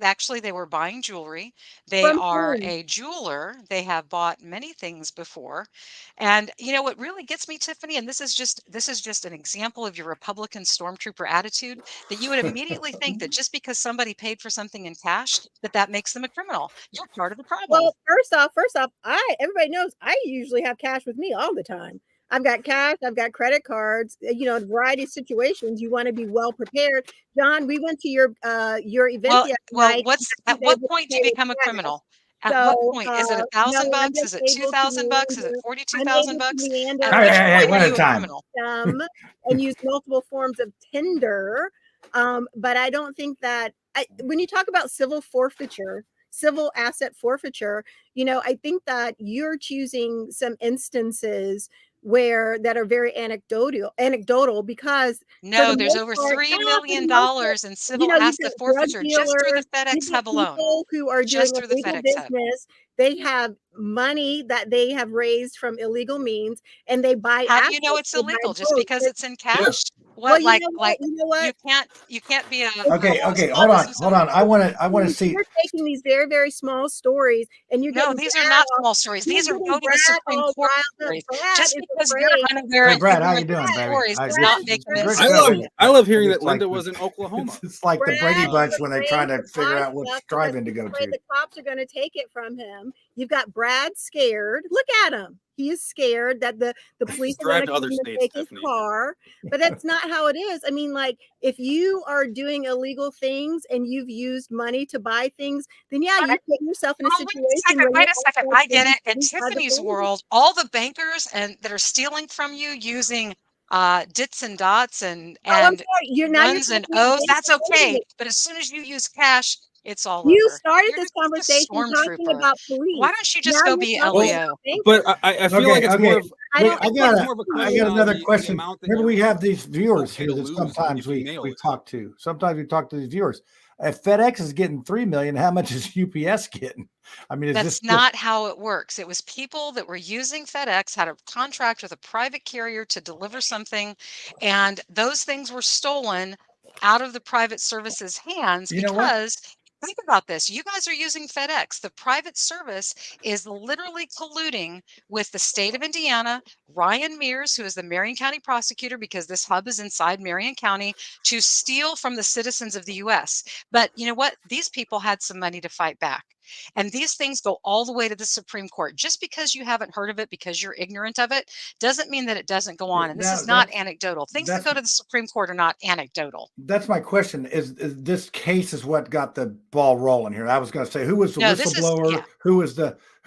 Actually they were buying jewelry. They from are whom? a jeweler. They have bought many things before. And what really gets me, Tiffany, and this is just an example of your Republican stormtrooper attitude, that you would immediately think that just because somebody paid for something in cash, that makes them a criminal. You're part of the problem. Well, first off, everybody knows I usually have cash with me all the time. I've got cash, I've got credit cards, a variety of situations. You want to be well prepared. John, we went to your event Well, the other well, night. what's I at was what able to point do pay you with become a cash. criminal? At what So point? Is it a no, thousand I'm bucks? just Is it two able to thousand bucks? Is it meander. 42,000 bucks? At Hey, which hey, hey, point one are at a you a time. criminal? And use multiple forms of Tinder. But I don't think that when you talk about civil forfeiture, civil asset forfeiture, I think that you're choosing some instances that are very anecdotal because for the No, there's most over part, $3 no, for the million most part, in civil you've asset got drug forfeiture just through the dealers, FedEx you've got hub alone. people who are doing Just through the illegal FedEx hub. business. They have money that they have raised from illegal means, and they buy How do you know assets. it's They buy illegal? Just boats. because it's in Yeah. cash? Well, What, like you know what? you can't be a Okay, small hold on, business owner? I want to see. You're taking these very, very small stories and you're No, getting these are not Brad all small stories. you're These are getting go to the Brad Supreme all Court riled up. stories. Brad Just is because you're afraid. unaware Hey, and Brad, how you ignorant of doing, these baby? stories does Brad not is make them afraid. Great I show. insignificant. love hearing It's that like Linda was in Oklahoma. it's like the Brad Brady is Bunch when they try afraid to to figure buy out which stuff because drive-in to he's go afraid to. the cops are going to take it from him. You've got Brad scared. Look at him. He is scared that the police are going Drive to to come other and states, take his Tiffany. car. But that's not how it is. I mean, like, if you are doing illegal things and you've used money to buy things, then yeah, you put yourself in a Well, situation where wait you're a second. also I get getting it. In chased by the Tiffany's police. world, all the bankers and that are stealing from you using dits and dots and Oh, I'm and sorry. You're ones and talking O's, about that's okay. bank. But as soon as you use cash, it's all You over. started You're this just a conversation talking stormtrooper. about Why police. don't you Now just go you're be talking Well, about LEO? but bankers. I feel like it's more of I don't I I feel like got it's a more of a I question got of another the question. amount that Remember, we have these viewers okay here to that lose sometimes if you mail we it. talk to. Sometimes we talk to these viewers. If FedEx is getting 3 million, how much is UPS getting? I mean, is That's this not how it works. It was people that were using FedEx, had a contract with a private carrier to deliver something, and those things were stolen out of the private service's hands you know what? because think about this. You guys are using FedEx. The private service is literally colluding with the state of Indiana, Ryan Mears, who is the Marion County prosecutor, because this hub is inside Marion County, to steal from the citizens of the US. But you know what? These people had some money to fight back. And these things go all the way to the Supreme Court. Just because you haven't heard of it because you're ignorant of it doesn't mean that it doesn't go on. And this Now is not anecdotal. Things that that's go to the Supreme Court are not anecdotal. that's my question. Is this case is what got the ball rolling here? I was going to say, who was the No, this is, whistleblower? yeah. Who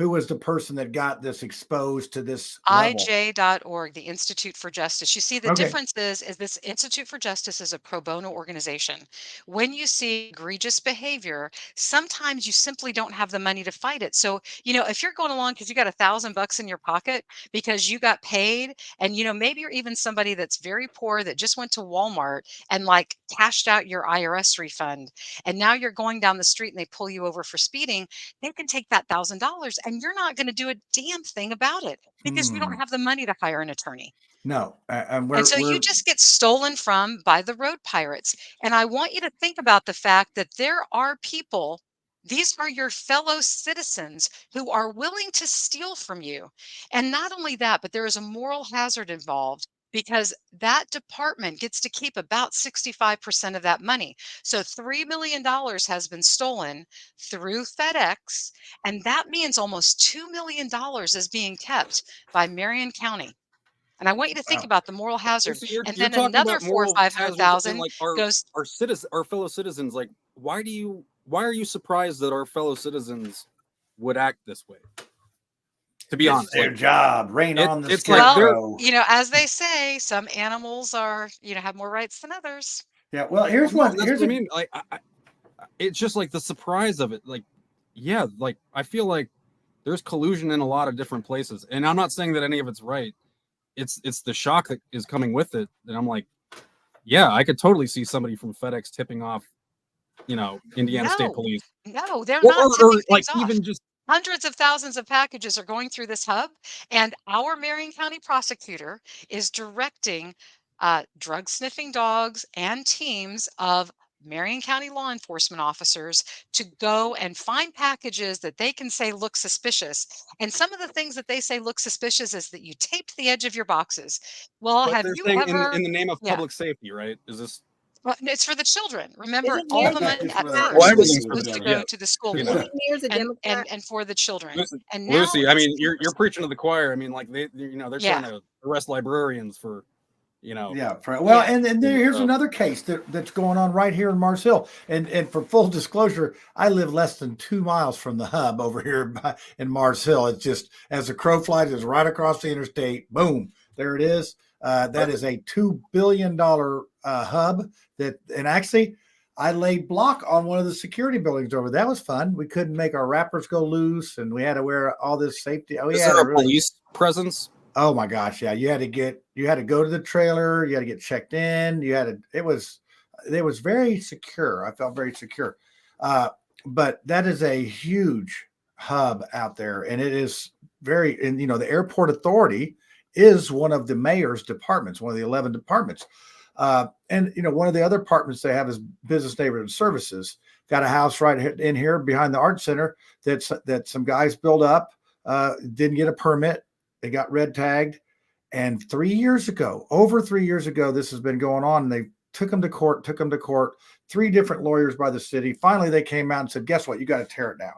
was the person that got this exposed to this level? IJ.org, the Institute for Justice. You see, the Okay. difference is this Institute for Justice is a pro bono organization. When you see egregious behavior, sometimes you simply don't have the money to fight it. So, if you're going along because you got $1,000 in your pocket because you got paid, and maybe you're even somebody that's very poor that just went to Walmart and like cashed out your IRS refund, and now you're going down the street and they pull you over for speeding, they can take that $1,000 and you're not going to do a damn thing about it because you don't have the money to hire an attorney. No, and And so you just get stolen from by the road pirates. And I want you to think about the fact that there are people These are your fellow citizens who are willing to steal from you. And not only that, but there is a moral hazard involved because that department gets to keep about 65% of that money. So $3 million has been stolen through FedEx, and that means almost $2 million is being kept by Marion County. And I want you to think Wow. about the moral hazard. So And you're then talking another about four or moral five hundred hazards and thousand like goes. our fellow citizens. Like, why are you surprised that our fellow citizens would act this way? To be It's honest, their like, job. Rain on the it's like scarecrow. Well, as they say, some animals are, have more rights than others. Yeah. Well, here's no, one. that's Here's what I mean. Like, it's just like the surprise of it. Like, yeah, like I feel like there's collusion in a lot of different places, and I'm not saying that any of it's right. It's the shock that is coming with it, and I'm like, yeah, I could totally see somebody from FedEx tipping off, Indiana State Police. No, they're Or, not or, tipping or like things off. even just Hundreds of thousands of packages are going through this hub, and our Marion County prosecutor is directing drug sniffing dogs and teams of Marion County law enforcement officers to go and find packages that they can say look suspicious. And some of the things that they say look suspicious is that you taped the edge of your boxes. Well, but have they're you saying ever? in the name of Yeah. public safety, right? Is this Well, it's for the children. Remember, Isn't all Mayor the a money at Democrat? well, first everything's was for the supposed to children, go yeah. to the school You know. board Isn't Mayor's a Democrat? and for the children. And now Lucy, I mean, it's you're preaching to the choir. I mean, like they're Yeah. trying to arrest librarians for, Yeah. Yeah. And here's stuff. another case that's going on right here in Mars Hill. And for full disclosure, I live less than 2 miles from the hub over here in Mars Hill. It's just as the crow flies, it's right across the interstate. Boom, there it is. That is a $2 billion hub and actually I laid block on one of the security buildings over. That was fun. We couldn't make our wrappers go loose, and we had to wear all this safety. Is there a police presence? Oh my gosh, yeah. You had to go to the trailer, you had to get checked in, it was very secure. I felt very secure. But that is a huge hub out there, and it is and the airport authority is one of the mayor's departments, one of the 11 departments. And one of the other departments they have is business neighborhood services. Got a house right in here behind the art center that some guys built up, didn't get a permit. They got red tagged. And over 3 years ago, this has been going on. And they took them to court, 3 different lawyers by the city. Finally, they came out and said, guess what? You got to tear it down.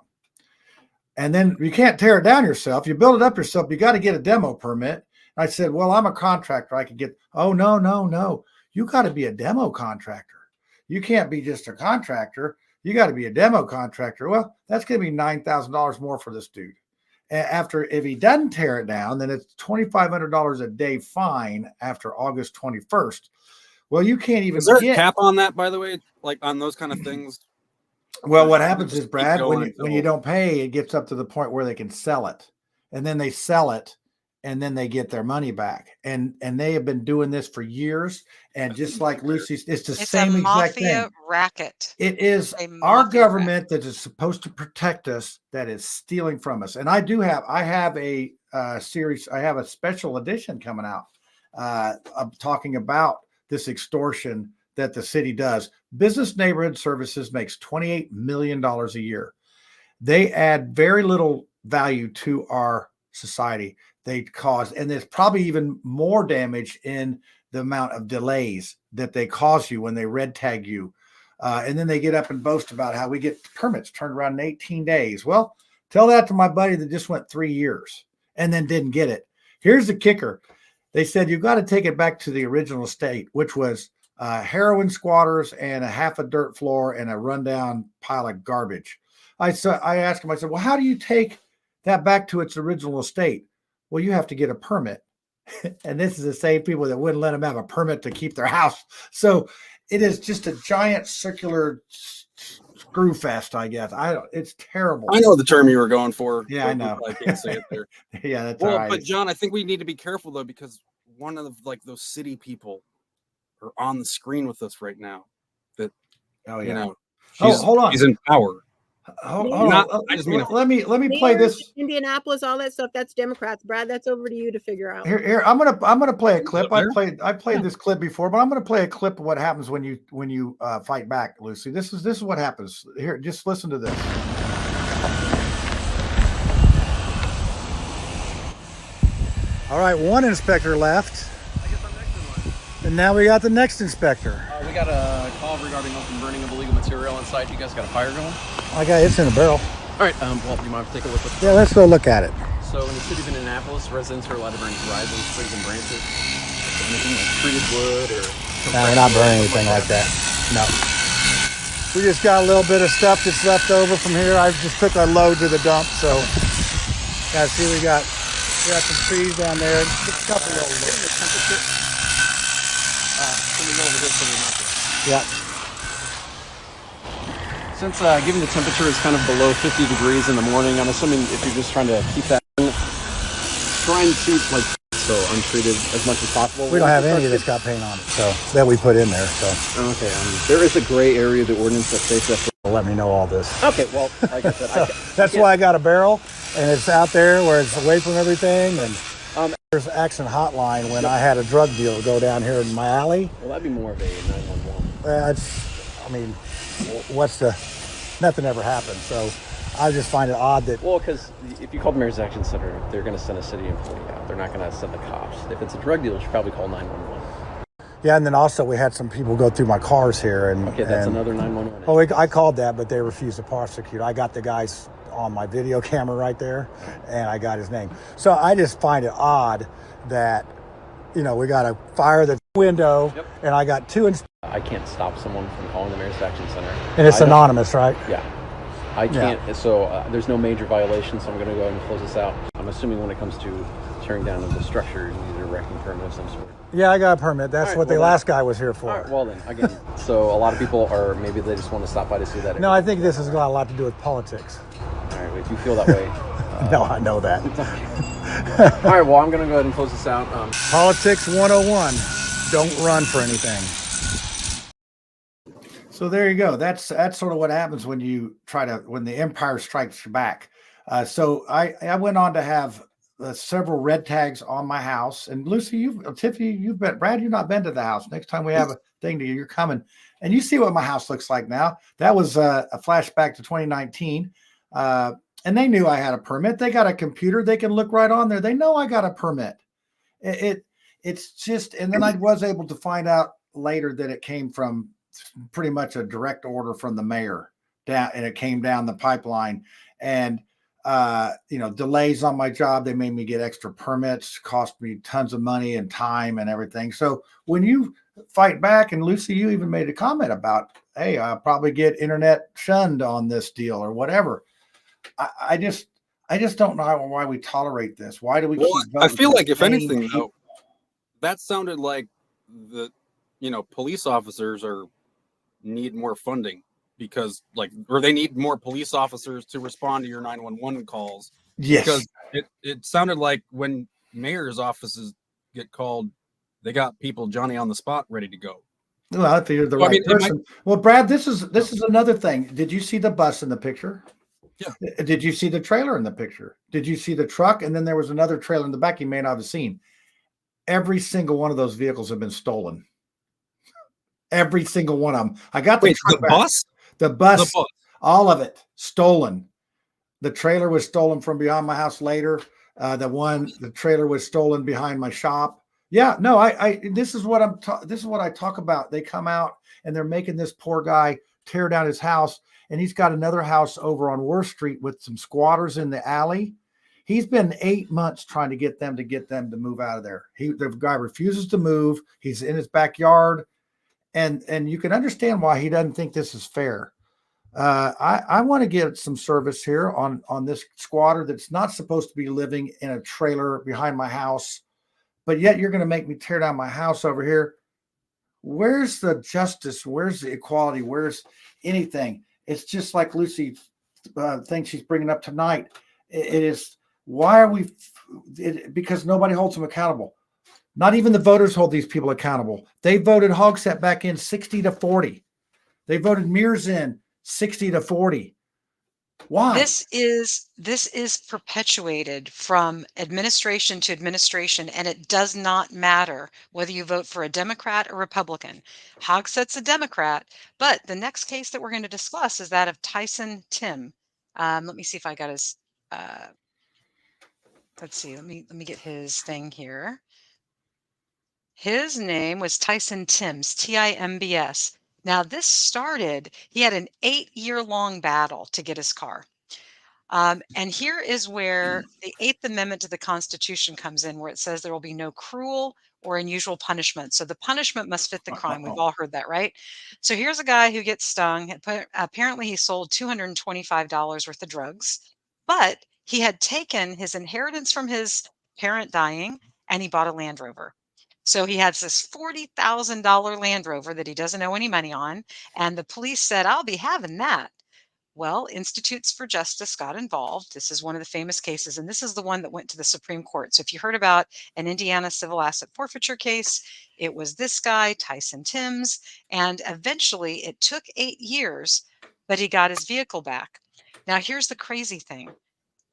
And then you can't tear it down yourself. You build it up yourself. You got to get a demo permit. And I said, well, I'm a contractor. I could get, oh, no. You got to be a demo contractor. You can't be just a contractor. You got to be a demo contractor. Well, that's going to be $9,000 more for this dude. If he doesn't tear it down, then it's $2,500 a day fine after August 21st. Well, you can't even. Is there a cap on that, by the way? Like on those kind of things? Well, what happens is, Brad, when you don't pay, it gets up to the point where they can sell it, and then they sell it, and then they get their money back. And they have been doing this for years. And just like Lucy's, it's the same exact thing. Mafia racket. It is our government that is supposed to protect us that is stealing from us. And I have a series. I have a special edition coming out. I'm talking about this extortion that the city does. Business Neighborhood Services makes $28 million a year. They add very little value to our society. They cause, and there's probably even more damage in the amount of delays that they cause you when they red tag you. And then they get up and boast about how we get permits turned around in 18 days. Well, tell that to my buddy that just went 3 years and then didn't get it. Here's the kicker. They said, you've got to take it back to the original state, which was heroin squatters and a half a dirt floor and a rundown pile of garbage. I asked him, I said, well, how do you take that back to its original state? Well, you have to get a permit. And this is the same people that wouldn't let them have a permit to keep their house. So it is just a giant circular screw fest, I guess. It's terrible. I know the term you were going for. Yeah, I know. I can't say it there. Yeah, that's well, all right. But John, I think we need to be careful though, because one of those city people are on the screen with us right now. That hold on. He's in power. Let me play this. Indianapolis, all that stuff. That's Democrats, Brad. That's over to you to figure out. Here, I'm gonna play a clip. I played this clip before, but I'm gonna play a clip of what happens when you fight back, Lucy. This is what happens. Here, just listen to this. All right, one inspector left. And now we got the next inspector. We got a call regarding open burning of illegal material on site. You guys got a fire going? It's in a barrel. All right, well, do you mind if I take a look? Yeah, let's go look at it. So in the city of Indianapolis, residents are allowed to burn dry wood, twigs, and branches. Anything like treated wood or... No, we're not burning anything like that. No. We just got a little bit of stuff that's left over from here. I just took our load to the dump, so guys, see we got some trees down there. Just a couple of yeah. Since given the temperature is kind of below 50 degrees in the morning, I'm assuming if you're just trying to keep that, try and keep like so untreated as much as possible. We don't have any that's got paint on it, so that we put in there. So okay, there is a gray area of the ordinance that states that. Let me know all this. Okay, well, like I said, that's why I got a barrel, and it's out there where it's away from everything. And there's an accident hotline when I had a drug deal go down here in my alley. Well, that'd be more of a 911. Nothing ever happened. So I just find it odd that. Well, because if you call the Mayor's Action Center, they're going to send a city employee out. They're not going to send the cops. If it's a drug deal, you should probably call 911. Yeah, and then also we had some people go through my cars here, and okay, that's another 911. Oh, I called that, but they refused to prosecute. I got the guys on my video camera right there, and I got his name. So I just find it odd that, we got to fire the window, and I got two. I can't stop someone from calling the Mayor's Action Center. And it's anonymous, right? Yeah. I can't, so there's no major violation, so I'm going to go ahead and close this out. I'm assuming when it comes to tearing down the structure, you need a wrecking permit of some sort. Yeah, I got a permit. That's what the last guy was here for. All right, well then, again, so a lot of people are, maybe they just want to stop by to see that. No, I think this has got a lot to do with politics. All right, if you feel that way. No, I know that. All right, well, I'm going to go ahead and close this out. Politics 101. Don't run for anything. So there you go. That's sort of what happens when the empire strikes back. So I went on to have several red tags on my house. And Lucy, Tiffany, you've been, Brad, you've not been to the house. Next time we have a thing to you, you're coming. And you see what my house looks like now. That was a flashback to 2019. And they knew I had a permit. They got a computer. They can look right on there. They know I got a permit. It's just, and then I was able to find out later that it came from pretty much a direct order from the mayor down, and it came down the pipeline. And delays on my job, they made me get extra permits, cost me tons of money and time and everything. So when you fight back, and Lucy, you even made a comment about, hey, I'll probably get internet shunned on this deal or whatever. I just don't know why we tolerate this. Why do we keep I feel like if anything, though, that sounded like the police officers need more funding because or they need more police officers to respond to your 911 calls. Yes. Because it sounded like when mayor's offices get called, they got people Johnny on the spot ready to go. Well, I think you're the right person. Well, Brad, this is another thing. Did you see the bus in the picture? Yeah. Did you see the trailer in the picture? Did you see the truck? And then there was another trailer in the back you may not have seen. Every single one of those vehicles have been stolen. Every single one of them. I got the bus? The bus, all of it stolen. The trailer was stolen from behind my house later. The trailer was stolen behind my shop. Yeah, no, this is what I talk about. They come out and they're making this poor guy tear down his house, and he's got another house over on Worth Street with some squatters in the alley. He's been 8 months trying to get them to move out of there. The guy refuses to move. He's in his backyard. And you can understand why he doesn't think this is fair. I want to get some service here on this squatter that's not supposed to be living in a trailer behind my house, but yet you're going to make me tear down my house over here. Where's the justice? Where's the equality? Where's anything? It's just like Lucy thinks she's bringing up tonight. It is, why are we? Because nobody holds them accountable. Not even the voters hold these people accountable. They voted Hogsett back in 60-40. They voted Mears in 60-40. Why? This is perpetuated from administration to administration, and it does not matter whether you vote for a Democrat or Republican. Hogsett's a Democrat, but the next case that we're going to discuss is that of Tyson Tim. Let me see if I got his. Let's see. Let me get his thing here. His name was Tyson Timbs, Timbs. Now this started. He had an 8-year-long battle to get his car. And here is where the Eighth Amendment to the Constitution comes in, where it says there will be no cruel or unusual punishment. So the punishment must fit the crime. We've all heard that, right? So here's a guy who gets stung. Apparently, he sold $225 worth of drugs, but he had taken his inheritance from his parent dying, and he bought a Land Rover. So he has this $40,000 Land Rover that he doesn't owe any money on, and the police said, "I'll be having that." Well, Institutes for Justice got involved. This is one of the famous cases, and this is the one that went to the Supreme Court. So if you heard about an Indiana civil asset forfeiture case, it was this guy, Tyson Timbs, and eventually it took 8 years, but he got his vehicle back. Now, here's the crazy thing.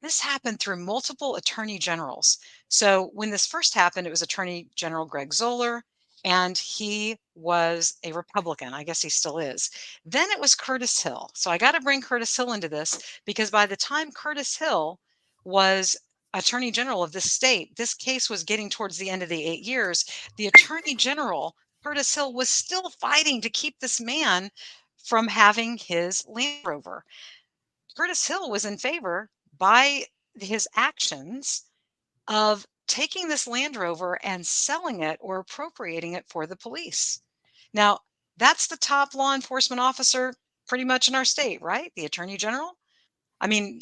This happened through multiple attorney generals. So when this first happened, it was Attorney General Greg Zoller, and he was a Republican. I guess he still is. Then it was Curtis Hill. So I got to bring Curtis Hill into this because by the time Curtis Hill was Attorney General of this state, this case was getting towards the end of the 8 years. The Attorney General, Curtis Hill, was still fighting to keep this man from having his Land Rover. Curtis Hill was in favor by his actions of taking this Land Rover and selling it or appropriating it for the police. Now, that's the top law enforcement officer pretty much in our state, right? The Attorney General. I mean,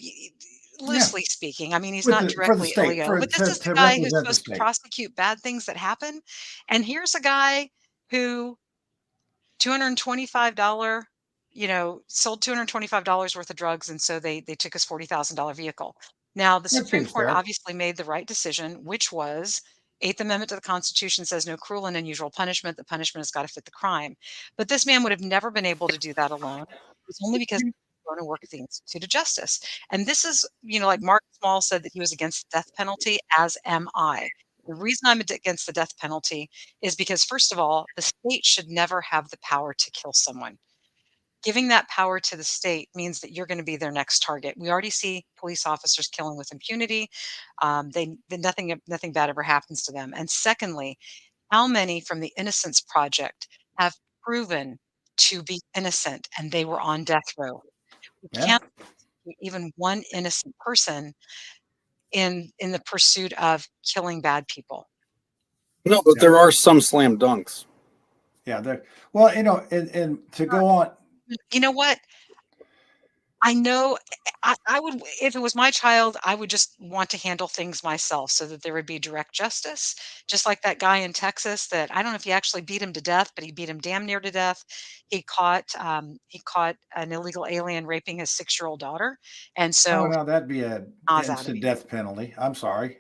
loosely speaking, I mean, he's not for the directly state, LEO, but this is the to guy who's represent the supposed to state. prosecute bad things that happen. And here's a guy who $225, sold $225 worth of drugs, and so they took his $40,000 vehicle. Now, the That Supreme seems Court fair. obviously made the right decision, which was Eighth Amendment to the Constitution says no cruel and unusual punishment. The punishment has got to fit the crime. But this man would have never been able to do that alone. It was only because he was going to work at the Institute of Justice. And this is, like Mark Small said that he was against the death penalty, as am I. The reason I'm against the death penalty is because, first of all, the state should never have the power to kill someone. Giving that power to the state means that you're going to be their next target. We already see police officers killing with impunity. Nothing bad ever happens to them. And secondly, how many from the Innocence Project have proven to be innocent and they were on death row? We can't prosecute even one innocent person in the pursuit of killing bad people. No, but there are some slam dunks. Yeah, well, and to go on. You know what? I know I would, if it was my child, I would just want to handle things myself so that there would be direct justice. Just like that guy in Texas that I don't know if he actually beat him to death, but he beat him damn near to death. He caught an illegal alien raping his 6-year-old daughter. And so no, that'd be an instant death penalty. I'm sorry.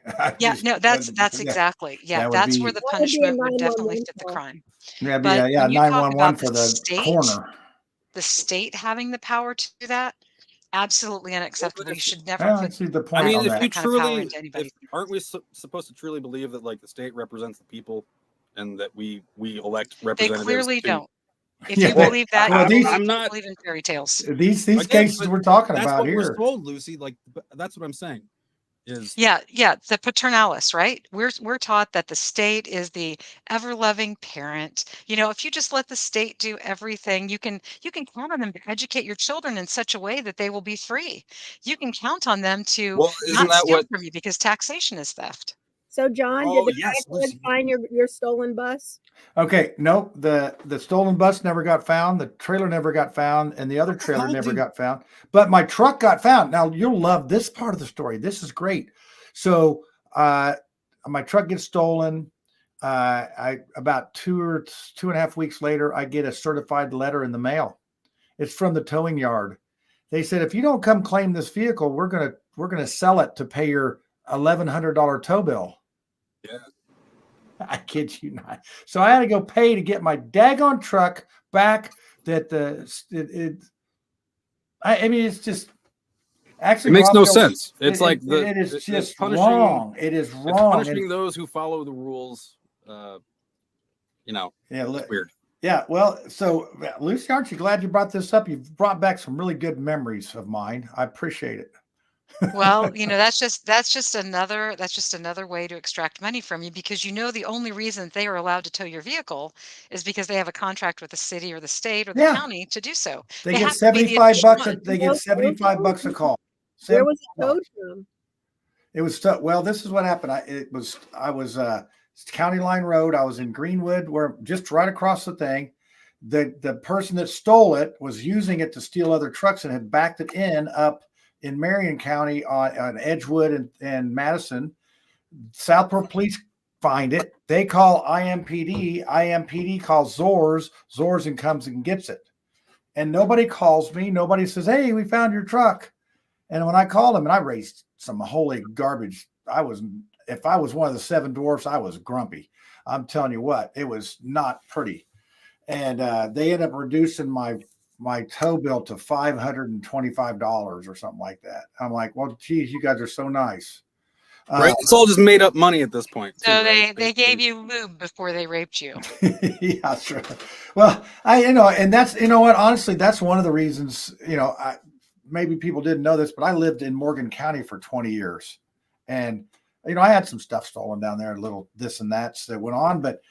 No, that's exactly. Yeah, that's where the punishment would definitely fit the crime. Yeah, But when you talk 911 about for the corner. The state having the power to do that, absolutely unacceptable. You should never I put see the point. I mean, on if that. you kind of power truly, into anybody's aren't we supposed to truly believe that like the state represents the people and that we elect They representatives? clearly to... don't. If you believe that, I'm not believe in fairy tales. These cases we're talking about here. That's what we're told, Lucy. Like that's what I'm saying. Yeah, the paternalis, right? We're taught that the state is the ever-loving parent. If you just let the state do everything, you can count on them to educate your children in such a way that they will be free. You can count on them to not steal from you because taxation is theft. So, John, did the guy find your stolen bus? Okay, nope. The stolen bus never got found. The trailer never got found, and the other trailer never got found. But my truck got found. Now you'll love this part of the story. This is great. So my truck gets stolen. About 2.5 weeks later, I get a certified letter in the mail. It's from the towing yard. They said, if you don't come claim this vehicle, we're gonna sell it to pay your $1,100 tow bill. Yeah. I kid you not. So I had to go pay to get my daggone truck back. I mean, it's just actually it makes no sense. It's like it is just punishing, wrong. It is wrong. It's punishing those who follow the rules. Yeah, it's weird. Yeah, well, so Lucy, aren't you glad you brought this up? You've brought back some really good memories of mine. I appreciate it. Well, that's just another way to extract money from you because the only reason they are allowed to tow your vehicle is because they have a contract with the city or the state or the Yeah, county to do so. they They get happen to be the 75 official bucks. one. They get 75 bucks a call. Where was it $75. towed from? It was well. This is what happened. I was County Line Road. I was in Greenwood, where just right across the thing. The person that stole it was using it to steal other trucks and had backed it in up in Marion County on Edgewood and Madison. Southport Police find it. They call IMPD. IMPD calls Zors. Zors and comes and gets it. And nobody calls me. Nobody says, "Hey, we found your truck." And when I called them, and I raised some holy garbage, if I was one of the seven dwarfs, I was grumpy. I'm telling you what, it was not pretty. And they ended up reducing my tow bill to $525 or something like that. I'm like, well, geez, you guys are so nice. Right? It's all just made up money at this point. So they gave you lube before they raped you. Yeah, sure. Well, and that's, what, honestly, that's one of the reasons, maybe people didn't know this, but I lived in Morgan County for 20 years. And, I had some stuff stolen down there, a little this and that went on, but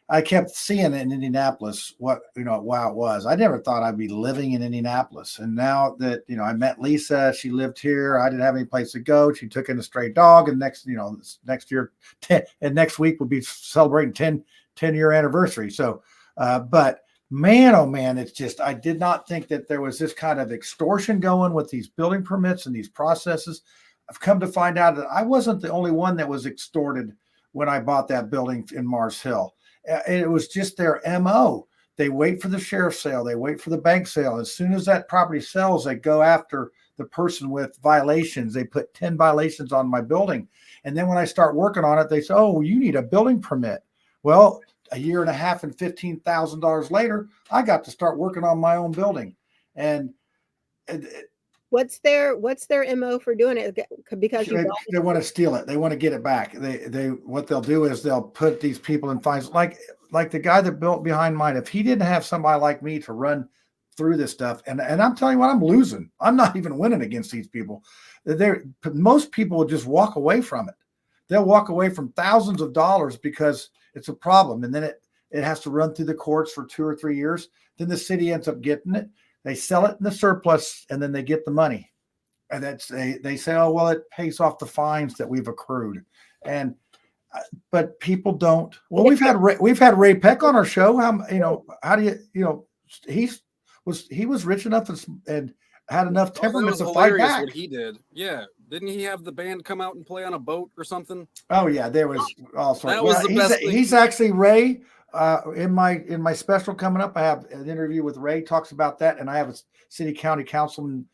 I kept seeing in Indianapolis wow, it was. I never thought I'd be living in Indianapolis. And now that, I met Lisa, she lived here. I didn't have any place to go. She took in a stray dog. And next year, and next week we'll be celebrating 10-year anniversary. So, but man, oh man, it's just, I did not think that there was this kind of extortion going with these building permits and these processes. I've come to find out that I wasn't the only one that was extorted when I bought that building in Mars Hill. It was just their MO. They wait for the sheriff's sale. They wait for the bank sale. As soon as that property sells, they go after the person with violations. They put 10 violations on my building. And then when I start working on it, they say, "Oh, you need a building permit." Well, a year and a half and $15,000 later, I got to start working on my own building. And what's their MO for doing it? Because they want to steal it. They want to get it back. They what they'll do is they'll put these people in fines, like the guy that built behind mine. If he didn't have somebody like me to run through this stuff, and I'm telling you what, I'm losing. I'm not even winning against these people. Most people will just walk away from it. They'll walk away from thousands of dollars because it's a problem, and then it has to run through the courts for 2 or 3 years. Then the city ends up getting it. They sell it in the surplus, and then they get the money. And they say, "Oh, well, it pays off the fines that we've accrued." But people don't. Well, we've had Ray Peck on our show. How do you he was rich enough and had enough temperament to fight back. What he did, yeah. Didn't he have the band come out and play on a boat or something? Oh yeah, there was all sorts. That was the best thing. He's actually Ray. In my special coming up, I have an interview with Ray, talks about that, and I have a city county councilman,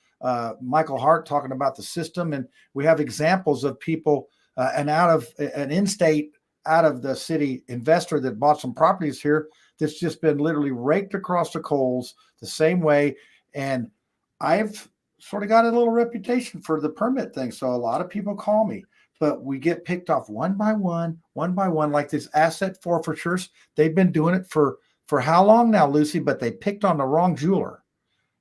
Michael Hart, talking about the system, and we have examples of people and out of an in-state, out of the city investor that bought some properties here that's just been literally raked across the coals the same way. And I've sort of got a little reputation for the permit thing, so a lot of people call me. But we get picked off one by one, like these asset forfeitures. They've been doing it for how long now, Lucy? But they picked on the wrong jeweler.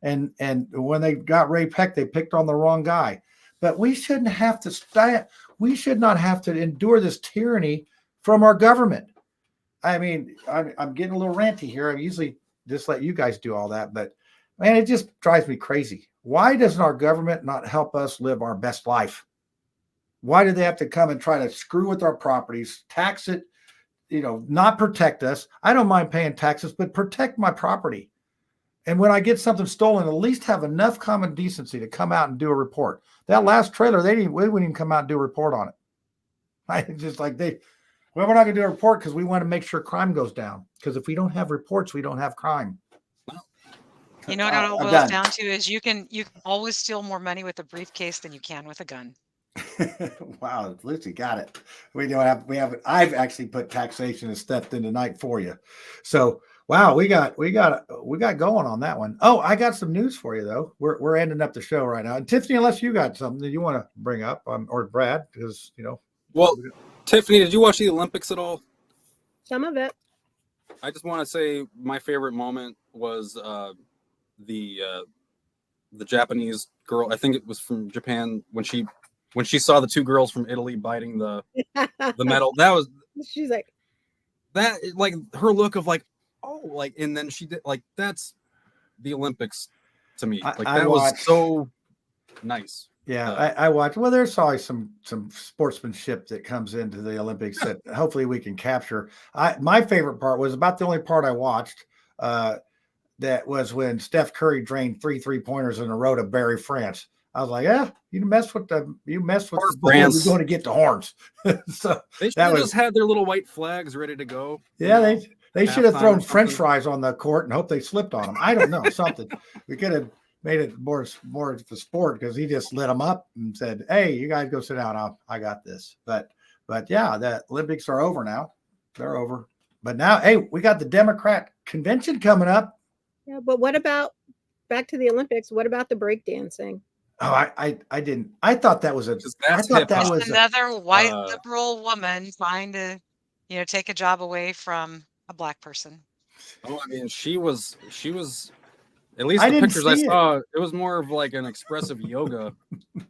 And when they got Ray Peck, they picked on the wrong guy. But we shouldn't have to we should not have to endure this tyranny from our government. I mean, I'm getting a little ranty here. I usually just let you guys do all that, but man, it just drives me crazy. Why doesn't our government not help us live our best life? Why do they have to come and try to screw with our properties, tax it, not protect us? I don't mind paying taxes, but protect my property. And when I get something stolen, at least have enough common decency to come out and do a report. That last trailer, they wouldn't even come out and do a report on it. Just like we're not going to do a report because we want to make sure crime goes down. Because if we don't have reports, we don't have crime. You know what it all boils down to is you can always steal more money with a briefcase than you can with a gun. Wow, Lucy got it. I've actually put taxation and stepped in tonight for you. So wow, we got going on that one. Oh, I got some news for you though. We're ending up the show right now. And Tiffany, unless you got something that you want to bring up, or Brad, because Well, Tiffany, did you watch the Olympics at all? Some of it. I just want to say my favorite moment was the Japanese girl. I think it was from Japan when she saw the two girls from Italy biting the medal. That was She's like that like her look of like, oh, like, and then she did like that's the Olympics to me. Like that was so nice. Yeah, I watch. Well, there's always some sportsmanship that comes into the Olympics that hopefully we can capture. My favorite part was about the only part I watched. That was when Steph Curry drained 3-pointers in a row to bury France. I was like, yeah, you mess with the France. You're going to get the horns. So they should have just had their little white flags ready to go. Yeah, they should have thrown French fries on the court and hope they slipped on them. I don't know, something. We could have made it more of the sport because he just lit them up and said, hey, you guys go sit down. I got this. But yeah, the Olympics are over now. They're over. But now, hey, we got the Democrat convention coming up. Yeah, but what about back to the Olympics? What about the breakdancing? Oh, I didn't. I thought that was another white liberal woman trying to, take a job away from a black person. Oh, I mean, she was at least the pictures I saw, it was more of like an expressive yoga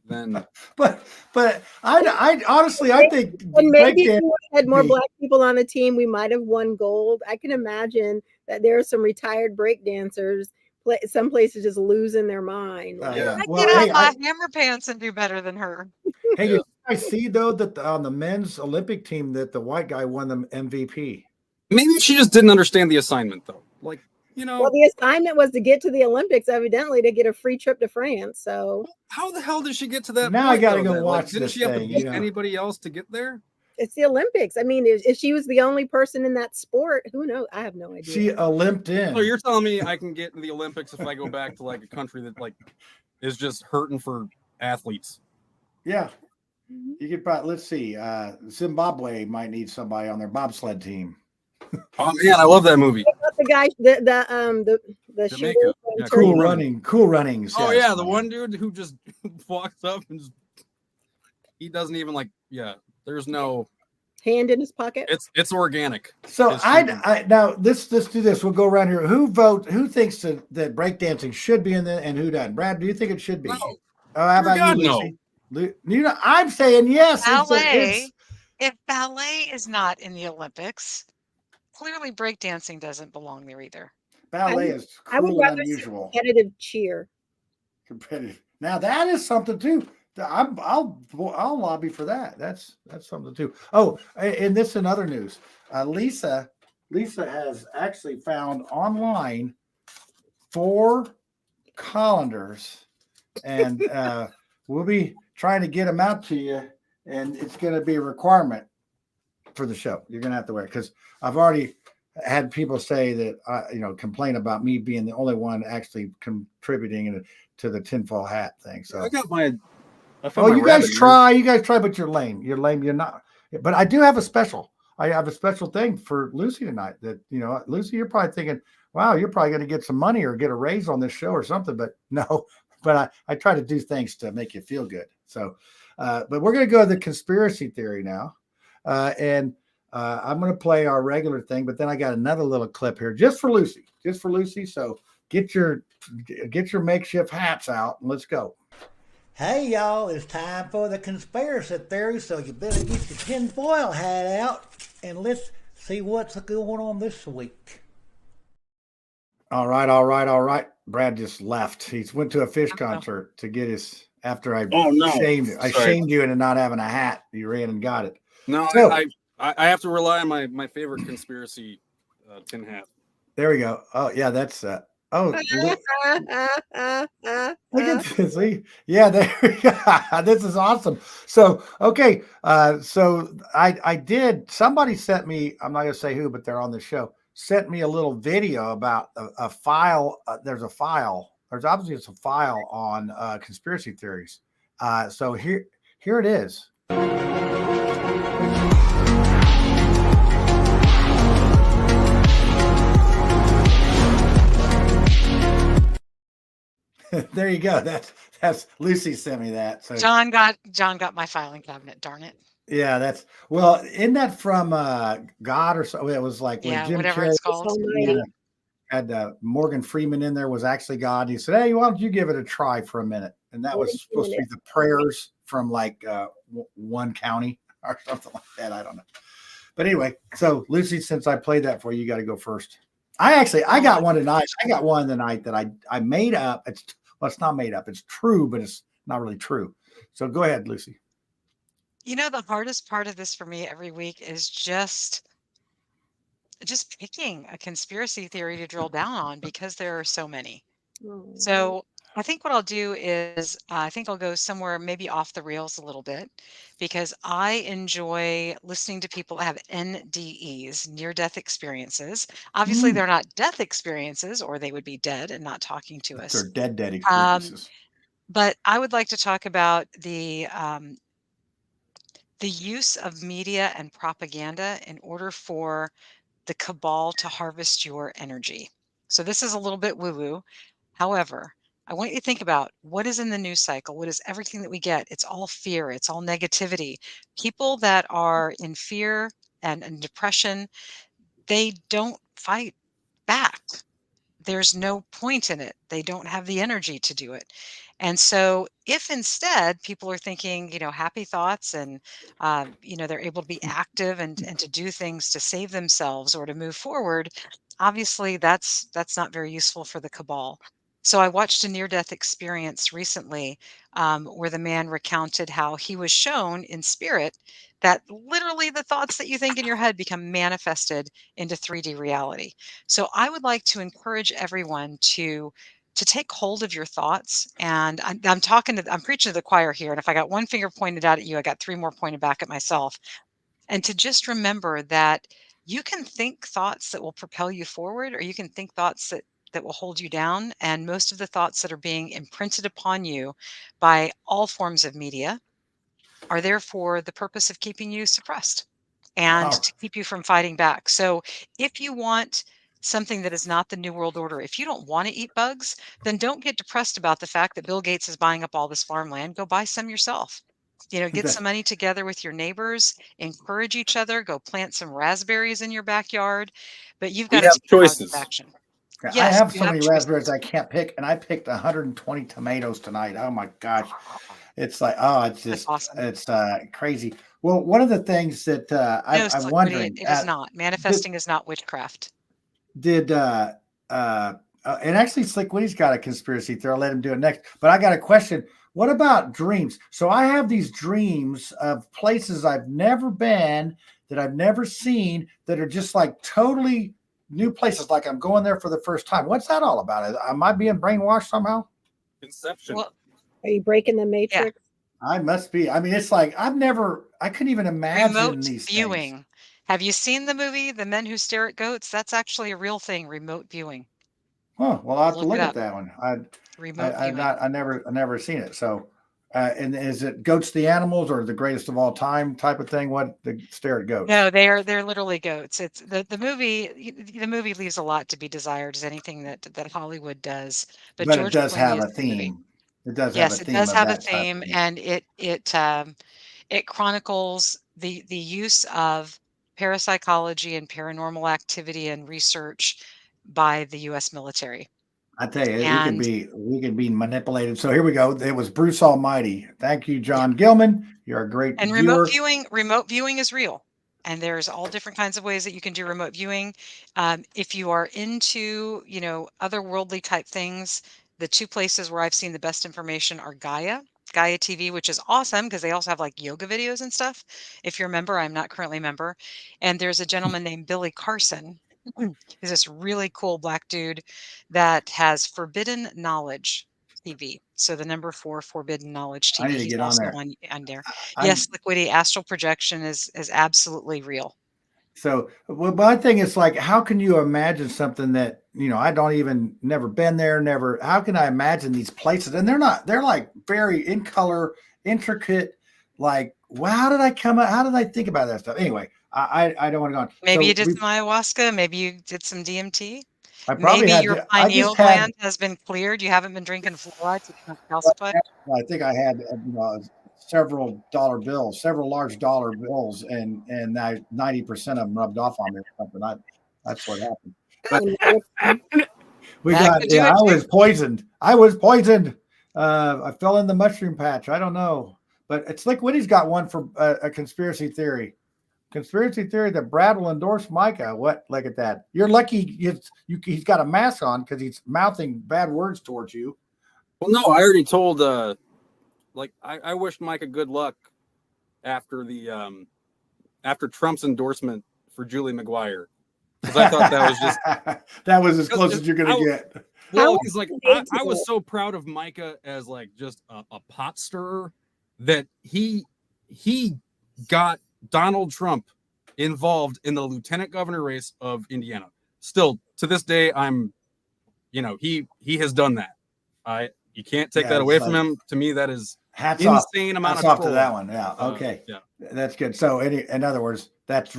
than. But I honestly, I think maybe if we had more black people on the team, we might have won gold. I can imagine that there are some retired break dancers, some places just losing their mind. Like, get out my hammer pants and do better than her. Hey, I see though that on the men's Olympic team that the white guy won the MVP. Maybe she just didn't understand the assignment though. Like, well, the assignment was to get to the Olympics, evidently, to get a free trip to France. So how the hell did she get to that? Now I got to go watch Didn't she have to beat anybody else to get there? It's the Olympics. I mean, if she was the only person in that sport, who knows? I have no idea. She limped in. So you're telling me I can get in the Olympics if I go back to like a country that like is just hurting for athletes? Yeah. You could probably, let's see, Zimbabwe might need somebody on their bobsled team. Oh man, I love that movie. The guy, the Jamaica. Cool Runnings. Oh yeah, the one dude who just walks up and he doesn't even there's no hand in his pocket. It's organic. So I now let's do this. We'll go around here. Who thinks that breakdancing should be in there and who doesn't? Brad, do you think it should be? No. Oh, how about you, Lucy? I'm saying yes. Ballet. If ballet is not in the Olympics, clearly breakdancing doesn't belong there either. Ballet is I would rather unusual. Competitive cheer. Competitive. Now that is something too. I'll lobby for that. That's something too. Oh, and this in other news. Lisa has actually found online 4 colanders, and we'll be trying to get them out to you. And it's going to be a requirement for the show. You're going to have to wear it because I've already had people say that complain about me being the only one actually contributing to the tinfoil hat thing. So I got my. You guys try, but you're lame. You're not. But I do have a special. I have a special thing for Lucy tonight. That Lucy, you're probably thinking, wow, you're probably going to get some money or get a raise on this show or something. But no. But I try to do things to make you feel good. So, but we're going to go to the conspiracy theory now, and I'm going to play our regular thing. But then I got another little clip here just for Lucy. So get your makeshift hats out and let's go. Hey, y'all, it's time for the conspiracy theory, so you better get your tinfoil hat out, and let's see what's going on this week. All right. Brad just left. He went to a fish concert to get his, after I shamed you into not having a hat. You ran and got it. No, so, I have to rely on my favorite conspiracy tin hat. There we go. Oh, yeah, that's... look at this. Yeah, there we go. This is awesome. So, okay. So I did, somebody sent me, I'm not going to say who, but they're on the show, sent me a little video about a file. There's obviously a file on conspiracy theories. So here it is. There you go. That's Lucy sent me that. So John got my filing cabinet. Darn it. Yeah, that's well, isn't that from God or so? It was like when Yeah, Jim whatever Carrey it's called. Almighty. had Morgan Freeman in there was actually God. He said, "Hey, why don't you give it a try for a minute?" And that was supposed to be the prayers from like one county or something like that. I don't know. But anyway, so Lucy, since I played that for you, you got to go first. I got one tonight. I got one tonight that I made up. It's not made up. It's true, but it's not really true. So go ahead, Lucy. The hardest part of this for me every week is just picking a conspiracy theory to drill down on because there are so many. So I think what I'll do is I think I'll go somewhere maybe off the rails a little bit because I enjoy listening to people that have NDEs, near death experiences. Obviously, they're not death experiences or they would be dead and not talking to us. They're dead Um, experiences. but I would like to talk about the use of media and propaganda in order for the cabal to harvest your energy. So this is a little bit woo-woo. However, I want you to think about what is in the news cycle. What is everything that we get? It's all fear. It's all negativity. People that are in fear and depression, they don't fight back. There's no point in it. They don't have the energy to do it. And so if instead people are thinking, happy thoughts and, they're able to be active and to do things to save themselves or to move forward, obviously that's not very useful for the cabal. So I watched a near-death experience recently where the man recounted how he was shown in spirit that literally the thoughts that you think in your head become manifested into 3D reality. So I would like to encourage everyone to take hold of your thoughts. And I'm preaching to the choir here. And if I got one finger pointed out at you, I got three more pointed back at myself. And to just remember that you can think thoughts that will propel you forward, or you can think thoughts that will hold you down. And most of the thoughts that are being imprinted upon you by all forms of media are there for the purpose of keeping you suppressed and Wow. to keep you from fighting back. So if you want something that is not the New World Order, if you don't want to eat bugs, then don't get depressed about the fact that Bill Gates is buying up all this farmland. Go buy some yourself. Get some money together with your neighbors, encourage each other, go plant some raspberries in your backyard, but you've We got to have take positive choices. action. I Yes, have you so have many choices. raspberries I can't pick, and I picked 120 tomatoes tonight. Oh my gosh. It's like, oh, it's That's just, awesome. it's crazy. Well, one of the things that No, I'm Slick Witty, wondering, it is not. did, Manifesting is not witchcraft. did and actually Slick Witty's got a conspiracy theory. I'll let him do it next. But I got a question. What about dreams? So I have these dreams of places I've never been, that I've never seen, that are just like totally new places, like I'm going there for the first time. What's that all about? Am I being brainwashed somehow? Conception. Well, Are you breaking the yeah. matrix? I must be. I mean, it's like I couldn't even imagine Remote these things. viewing. Have you seen the movie The Men Who Stare at Goats? That's actually a real thing, remote viewing. Huh. Well, I'll have to Look it look at up. that one. Remote viewing. I never seen it. So, and is it Goats the Animals or the greatest of all time type of thing? What the stare at goats? No, they're literally goats. It's the movie leaves a lot to be desired as anything that Hollywood does. But But it George does Clooney have is a the movie. theme. It does have a Yes, it theme does of have a that type theme, of thing. and it chronicles the use of parapsychology and paranormal activity and research by the U.S. military. I tell you, And we could be manipulated. So here we go. It was Bruce Almighty. Thank you, yeah, John Gilman. You're a great and viewer. remote viewing is real. And there's all different kinds of ways that you can do remote viewing. If you are into, otherworldly type things, the two places where I've seen the best information are Gaia TV, which is awesome because they also have like yoga videos and stuff. If you're a member, I'm not currently a member. And there's a gentleman named Billy Carson. He's this really cool black dude that has Forbidden Knowledge TV. So the number 4 Forbidden Knowledge I TV. need to He's get on also there. on there. I'm Yes, liquidity astral projection is absolutely real. So, well, my thing is like, how can you imagine something that, I don't even, never been there, never, how can I imagine these places? And they're like very in color, intricate, like, well, how did I come out? How did I think about that stuff? Anyway, I don't want to go on. Maybe you So did some ayahuasca, maybe you did some DMT. I probably Maybe had, your I just pineal had, gland has been cleared. You haven't been drinking fluoride, so it's not calcified. I think I had, several large dollar bills, and 90% of them rubbed off on me or something. That's what happened. But we got, I was poisoned. I fell in the mushroom patch. I don't know. But it's Slick Witty's got one for a conspiracy theory. Conspiracy theory that Brad will endorse Micah. What? Look at that. You're lucky he's got a mask on because he's mouthing bad words towards you. Well, no, I already told, I wished Micah good luck after after Trump's endorsement for Julie McGuire. Because I thought that was just... that was as close as you're going to get. Well, because I was so proud of Micah as just a pot stirrer that he got Donald Trump involved in the lieutenant governor race of Indiana. Still, to this day, he has done that. You can't take that away from him. To me, that is insane amount of control. Hats off to that one. Yeah. Okay. Yeah. That's good. So, in other words, that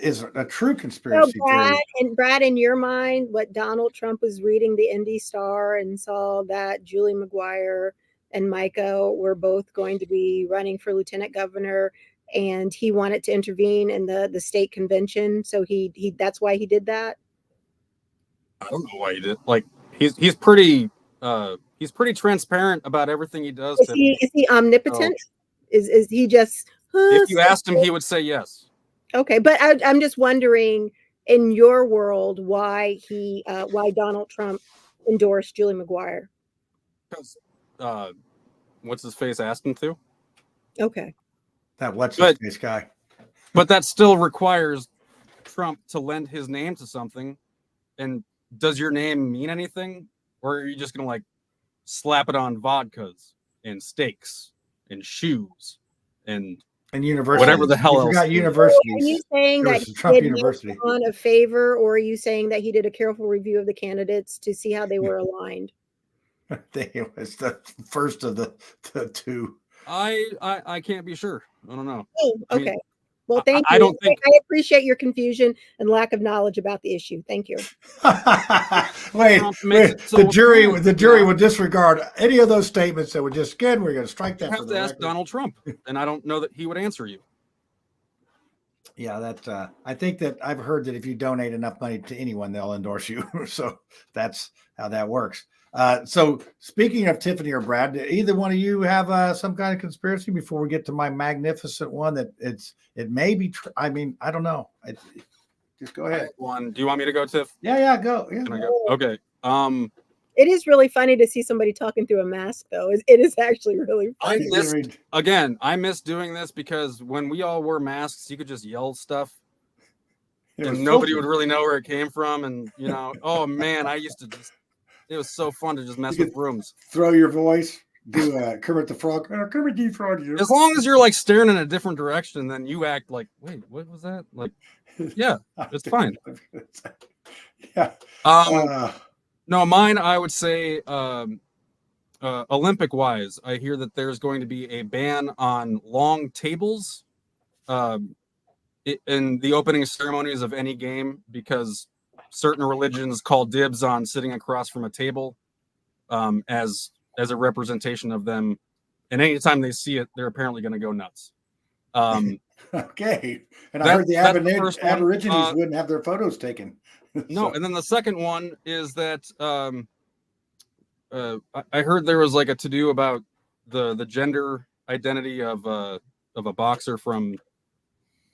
is a true conspiracy theory. And Brad, in your mind, what Donald Trump was reading the Indy Star and saw that Julie McGuire and Micah were both going to be running for lieutenant governor, and he wanted to intervene in the state convention. So that's why he did that. I don't know why he did. He's pretty transparent about everything he does. Is he omnipotent? Is he just? If you asked him, he would say yes. Okay, but I'm just wondering, in your world, why Donald Trump endorsed Julie McGuire? Because what's his face asked him to. Okay. That what's his face guy. But that still requires Trump to lend his name to something. And does your name mean anything, or are you just gonna slap it on vodkas and steaks and shoes and universities, whatever the hell else? Got universities. Are you saying that Trump did University on a favor, or are you saying that he did a careful review of the candidates to see how they were aligned? It was the first of the two. I can't be sure. I don't know. Oh, okay. Well, thank you. I appreciate your confusion and lack of knowledge about the issue. Thank you. Wait, the jury would disregard any of those statements that would just we're going to strike that. You have to ask Donald Trump, and I don't know that he would answer you. Yeah, that I think that I've heard that if you donate enough money to anyone, they'll endorse you. So that's how that works. So speaking of Tiffany or Brad, do either one of you have some kind of conspiracy before we get to my magnificent one that it may be I mean, I don't know. Just go ahead. One. Do you want me to go, Tiff? Yeah, go. Yeah. Can I go? Okay. It is really funny to see somebody talking through a mask, though. It is actually really funny. I miss doing this because when we all wore masks, you could just yell stuff. And nobody would really know where it came from. And, oh man, it was so fun to just mess with rooms. Throw your voice, do Kermit the Frog. Kermit the Frog. As long as you're staring in a different direction, then you act like, wait, what was that? Yeah, it's fine. Yeah. No, mine, I would say, Olympic wise, I hear that there's going to be a ban on long tables in the opening ceremonies of any game because certain religions call dibs on sitting across from a table as a representation of them. And anytime they see it, they're apparently going to go nuts. Okay. And I heard the Aborigines wouldn't have their photos taken. No. And then the second one is that I heard there was a to-do about the gender identity of a boxer from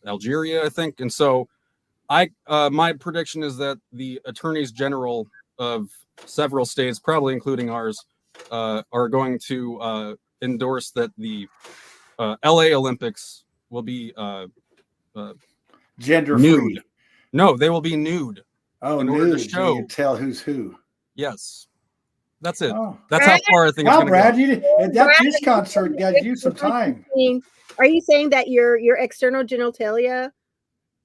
Algeria, I think. And so my prediction is that the attorneys general of several states, probably including ours, are going to endorse that the LA Olympics will be gender nude. free. No, they will be nude. Oh, in nude. Order to show. So you can tell who's who. Yes. That's it. Oh. That's how far I think it's going to Brad, go. This concert got you some time. Are you saying that your external genitalia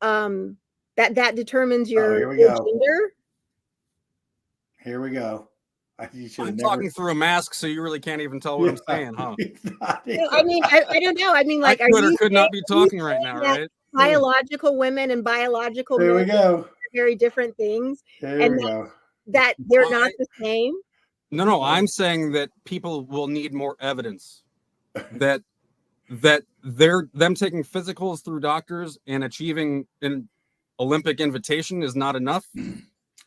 that determines your gender? Here we go. I'm talking through a mask, so you really can't even tell what I'm saying, huh? I mean, I don't know. I mean, I could not be talking right now, right? Biological women and biological men are very different things, that they're not the same. No, I'm saying that people will need more evidence that that them taking physicals through doctors and achieving an Olympic invitation is not enough.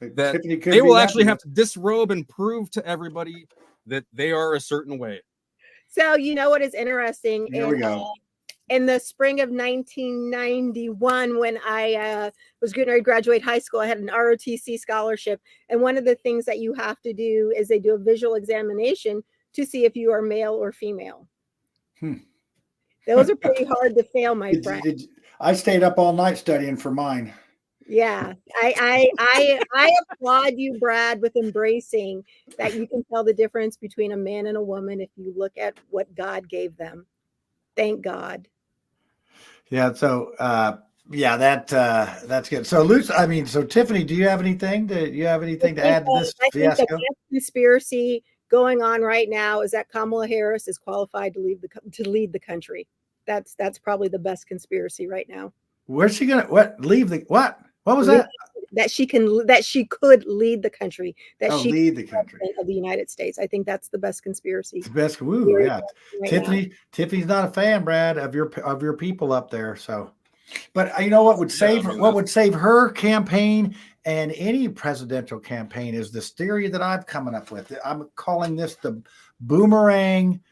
That they will actually have to disrobe and prove to everybody that they are a certain way. So you know what is interesting? Here we go. In the spring of 1991, when I was getting ready to graduate high school, I had an ROTC scholarship. And one of the things that you have to do is they do a visual examination to see if you are male or female. Those are pretty hard to fail, my friend. I stayed up all night studying for mine. Yeah, I applaud you, Brad, with embracing that you can tell the difference between a man and a woman if you look at what God gave them. Thank God. Yeah. So, that's good. So, so Tiffany, do you have anything? To add to this I think fiasco? the best conspiracy going on right now is that Kamala Harris is qualified to lead the country. That's probably the best conspiracy right now. Where's she gonna leave the what? What was that? That she could lead the country. Lead the country of the United States. I think that's the best conspiracy. The best. Woo, yeah. Right Tiffany's not a fan, Brad, of your people up there. So, but you know what would save her campaign and any presidential campaign is this theory that I've coming up with. I'm calling this the Boomerang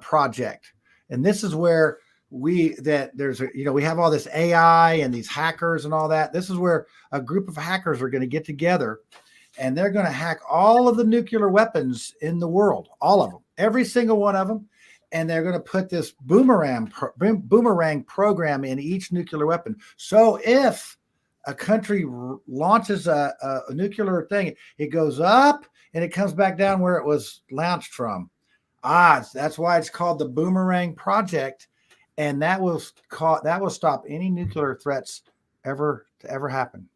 Project, and this is where we have all this AI and these hackers and all that. This is where a group of hackers are going to get together and they're going to hack all of the nuclear weapons in the world, all of them, every single one of them. And they're going to put this boomerang program in each nuclear weapon. So if a country launches a nuclear thing, it goes up and it comes back down where it was launched from. That's why it's called the Boomerang Project. And that will stop any nuclear threats ever happen.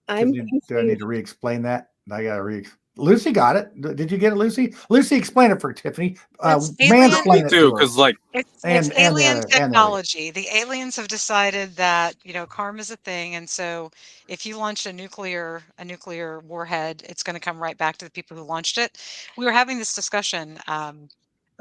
Do I need to re-explain that? I got to Lucy got it. Did you get it, Lucy? Lucy, explain it for Tiffany. Mansplain it too, because it's alien technology. The aliens have decided that karma is a thing, and so if you launched a nuclear warhead, it's going to come right back to the people who launched it. We were having this discussion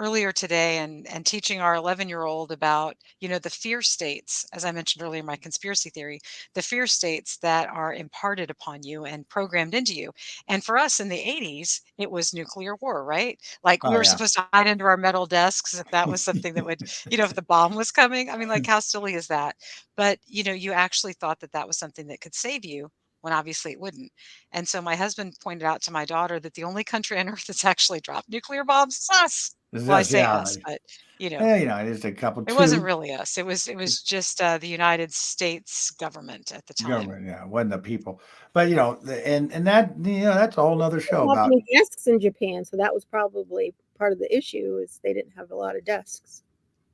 earlier today and teaching our 11-year-old about, the fear states, as I mentioned earlier, my conspiracy theory, the fear states that are imparted upon you and programmed into you. And for us in the 80s, it was nuclear war, right? Like we were supposed to hide under our metal desks if that was something that would, if the bomb was coming. I mean, like how silly is that? But, you actually thought that was something that could save you, when obviously it wouldn't. And so my husband pointed out to my daughter that the only country on earth that's actually dropped nuclear bombs is us. Well, I say us, but it's a couple. It wasn't really us. It was just the United States government at the time. Government, yeah, wasn't the people. But and that that's a whole nother show about desks in Japan. So that was probably part of the issue is they didn't have a lot of desks.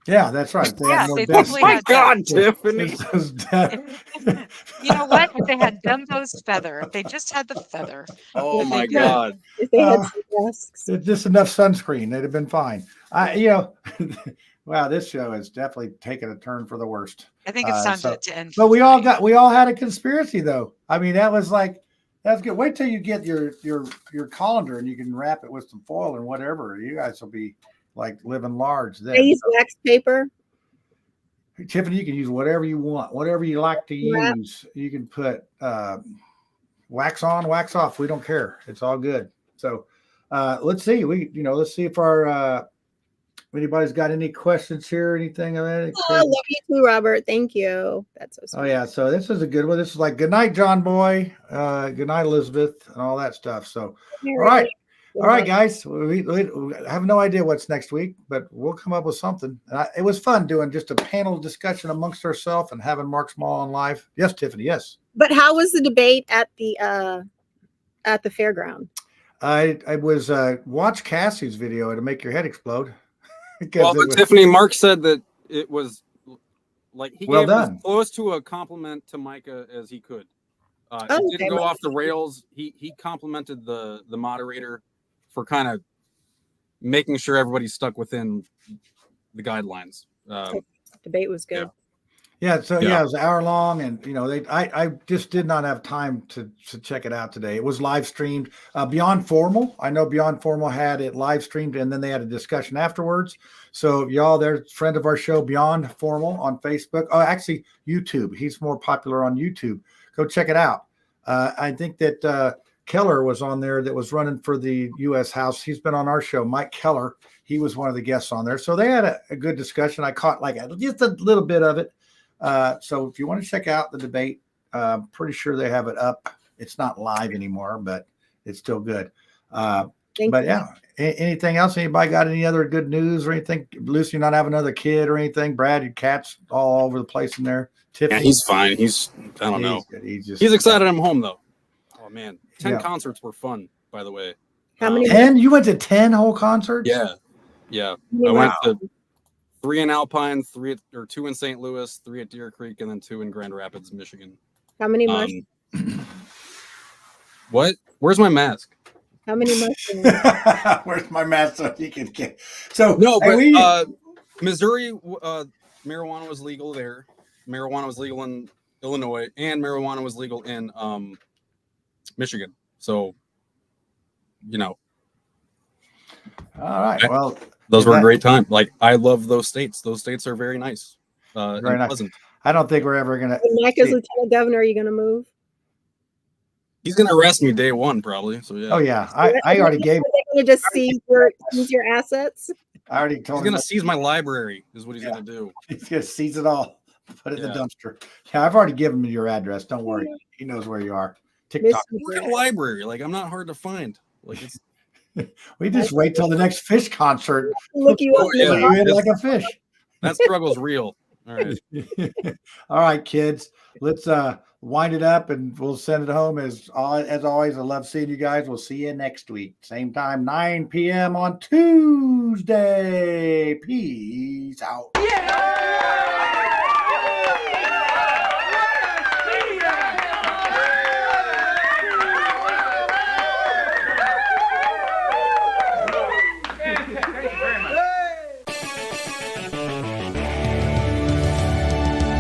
Yeah, that's right. They had more desks. My God, Tiffany. You know what? If they had Dumbo's feather, if they just had the feather. Oh my God. If they had desks. Just enough sunscreen, they'd have been fine. Wow, this show has definitely taken a turn for the worst. I think it's time to end. But we all had a conspiracy though. I mean, that's good. Wait till you get your colander and you can wrap it with some foil and whatever. You guys will be like living large then. I use wax paper. Tiffany, you can use whatever you want, whatever you like to use. You can put wax on, wax off. We don't care. It's all good. So let's see. Let's see if our anybody's got any questions here or anything of that. I love you too, Robert. Thank you. That's so sweet. Oh yeah. So this is a good one. This is like good night, John Boy. Good night, Elizabeth, and all that stuff. So all right. All right, guys. We have no idea what's next week, but we'll come up with something. It was fun doing just a panel discussion amongst ourselves and having Mark Small on live. Yes, Tiffany. Yes. But how was the debate at the fairground? I was watch Cassie's video. It'll make your head explode. Tiffany, Mark said that it was like he well gave done. As close to a compliment to Micah as he could. It didn't go off the rails. He complimented the moderator for kind of making sure everybody stuck within the guidelines. Debate was good. Yeah, so yeah, it was an hour long, and I just did not have time to check it out today. It was live streamed. Beyond Formal, I know Beyond Formal had it live streamed, and then they had a discussion afterwards. So y'all, there's a friend of our show, Beyond Formal on Facebook. Oh, actually YouTube. He's more popular on YouTube. Go check it out. I think that Keller was on there that was running for the U.S. House. He's been on our show, Mike Keller. He was one of the guests on there. So they had a good discussion. I caught just a little bit of it. So if you want to check out the debate, pretty sure they have it up. It's not live anymore, but it's still good. But yeah, anything else? Anybody got any other good news or anything? Lucy not having another kid or anything? Brad, your cat's all over the place in there. Tiffany, Yeah, he's fine. I don't know. He's excited I'm home though. Oh man, 10 concerts were fun, by the way. How many? 10? You went to 10 whole concerts? Yeah. I went to 3 in Alpine, 2 in St. Louis, 3 at Deer Creek, and then 2 in Grand Rapids, Michigan. How many mushrooms? What? Where's my mask? How many mushrooms? Where's my mask so you can get? So no, but Missouri, marijuana was legal there. Marijuana was legal in Illinois, and marijuana was legal in Michigan. So, All right. Well, those were a great time. Like, I love those states. Those states are very nice. Very nice. Pleasant. I don't think we're ever gonna. Mike as lieutenant governor, are you going to move? He's gonna arrest me day one, probably. So yeah. Oh yeah, I already gave. They're going to just seize your assets. I already told him. He's gonna seize my library. Is what he's gonna do. He's gonna seize it all. Put it in the dumpster. Yeah, I've already given him your address. Don't worry. He knows where you are. TikTok. Look at a library. Like, I'm not hard to find. Like, it's. We just wait till the next fish concert. Look you up like a fish. That struggle's real. All right. All right, kids. Let's wind it up and we'll send it home. As always, I love seeing you guys. We'll see you next week. Same time, 9 p.m. on Tuesday. Peace out. Yeah!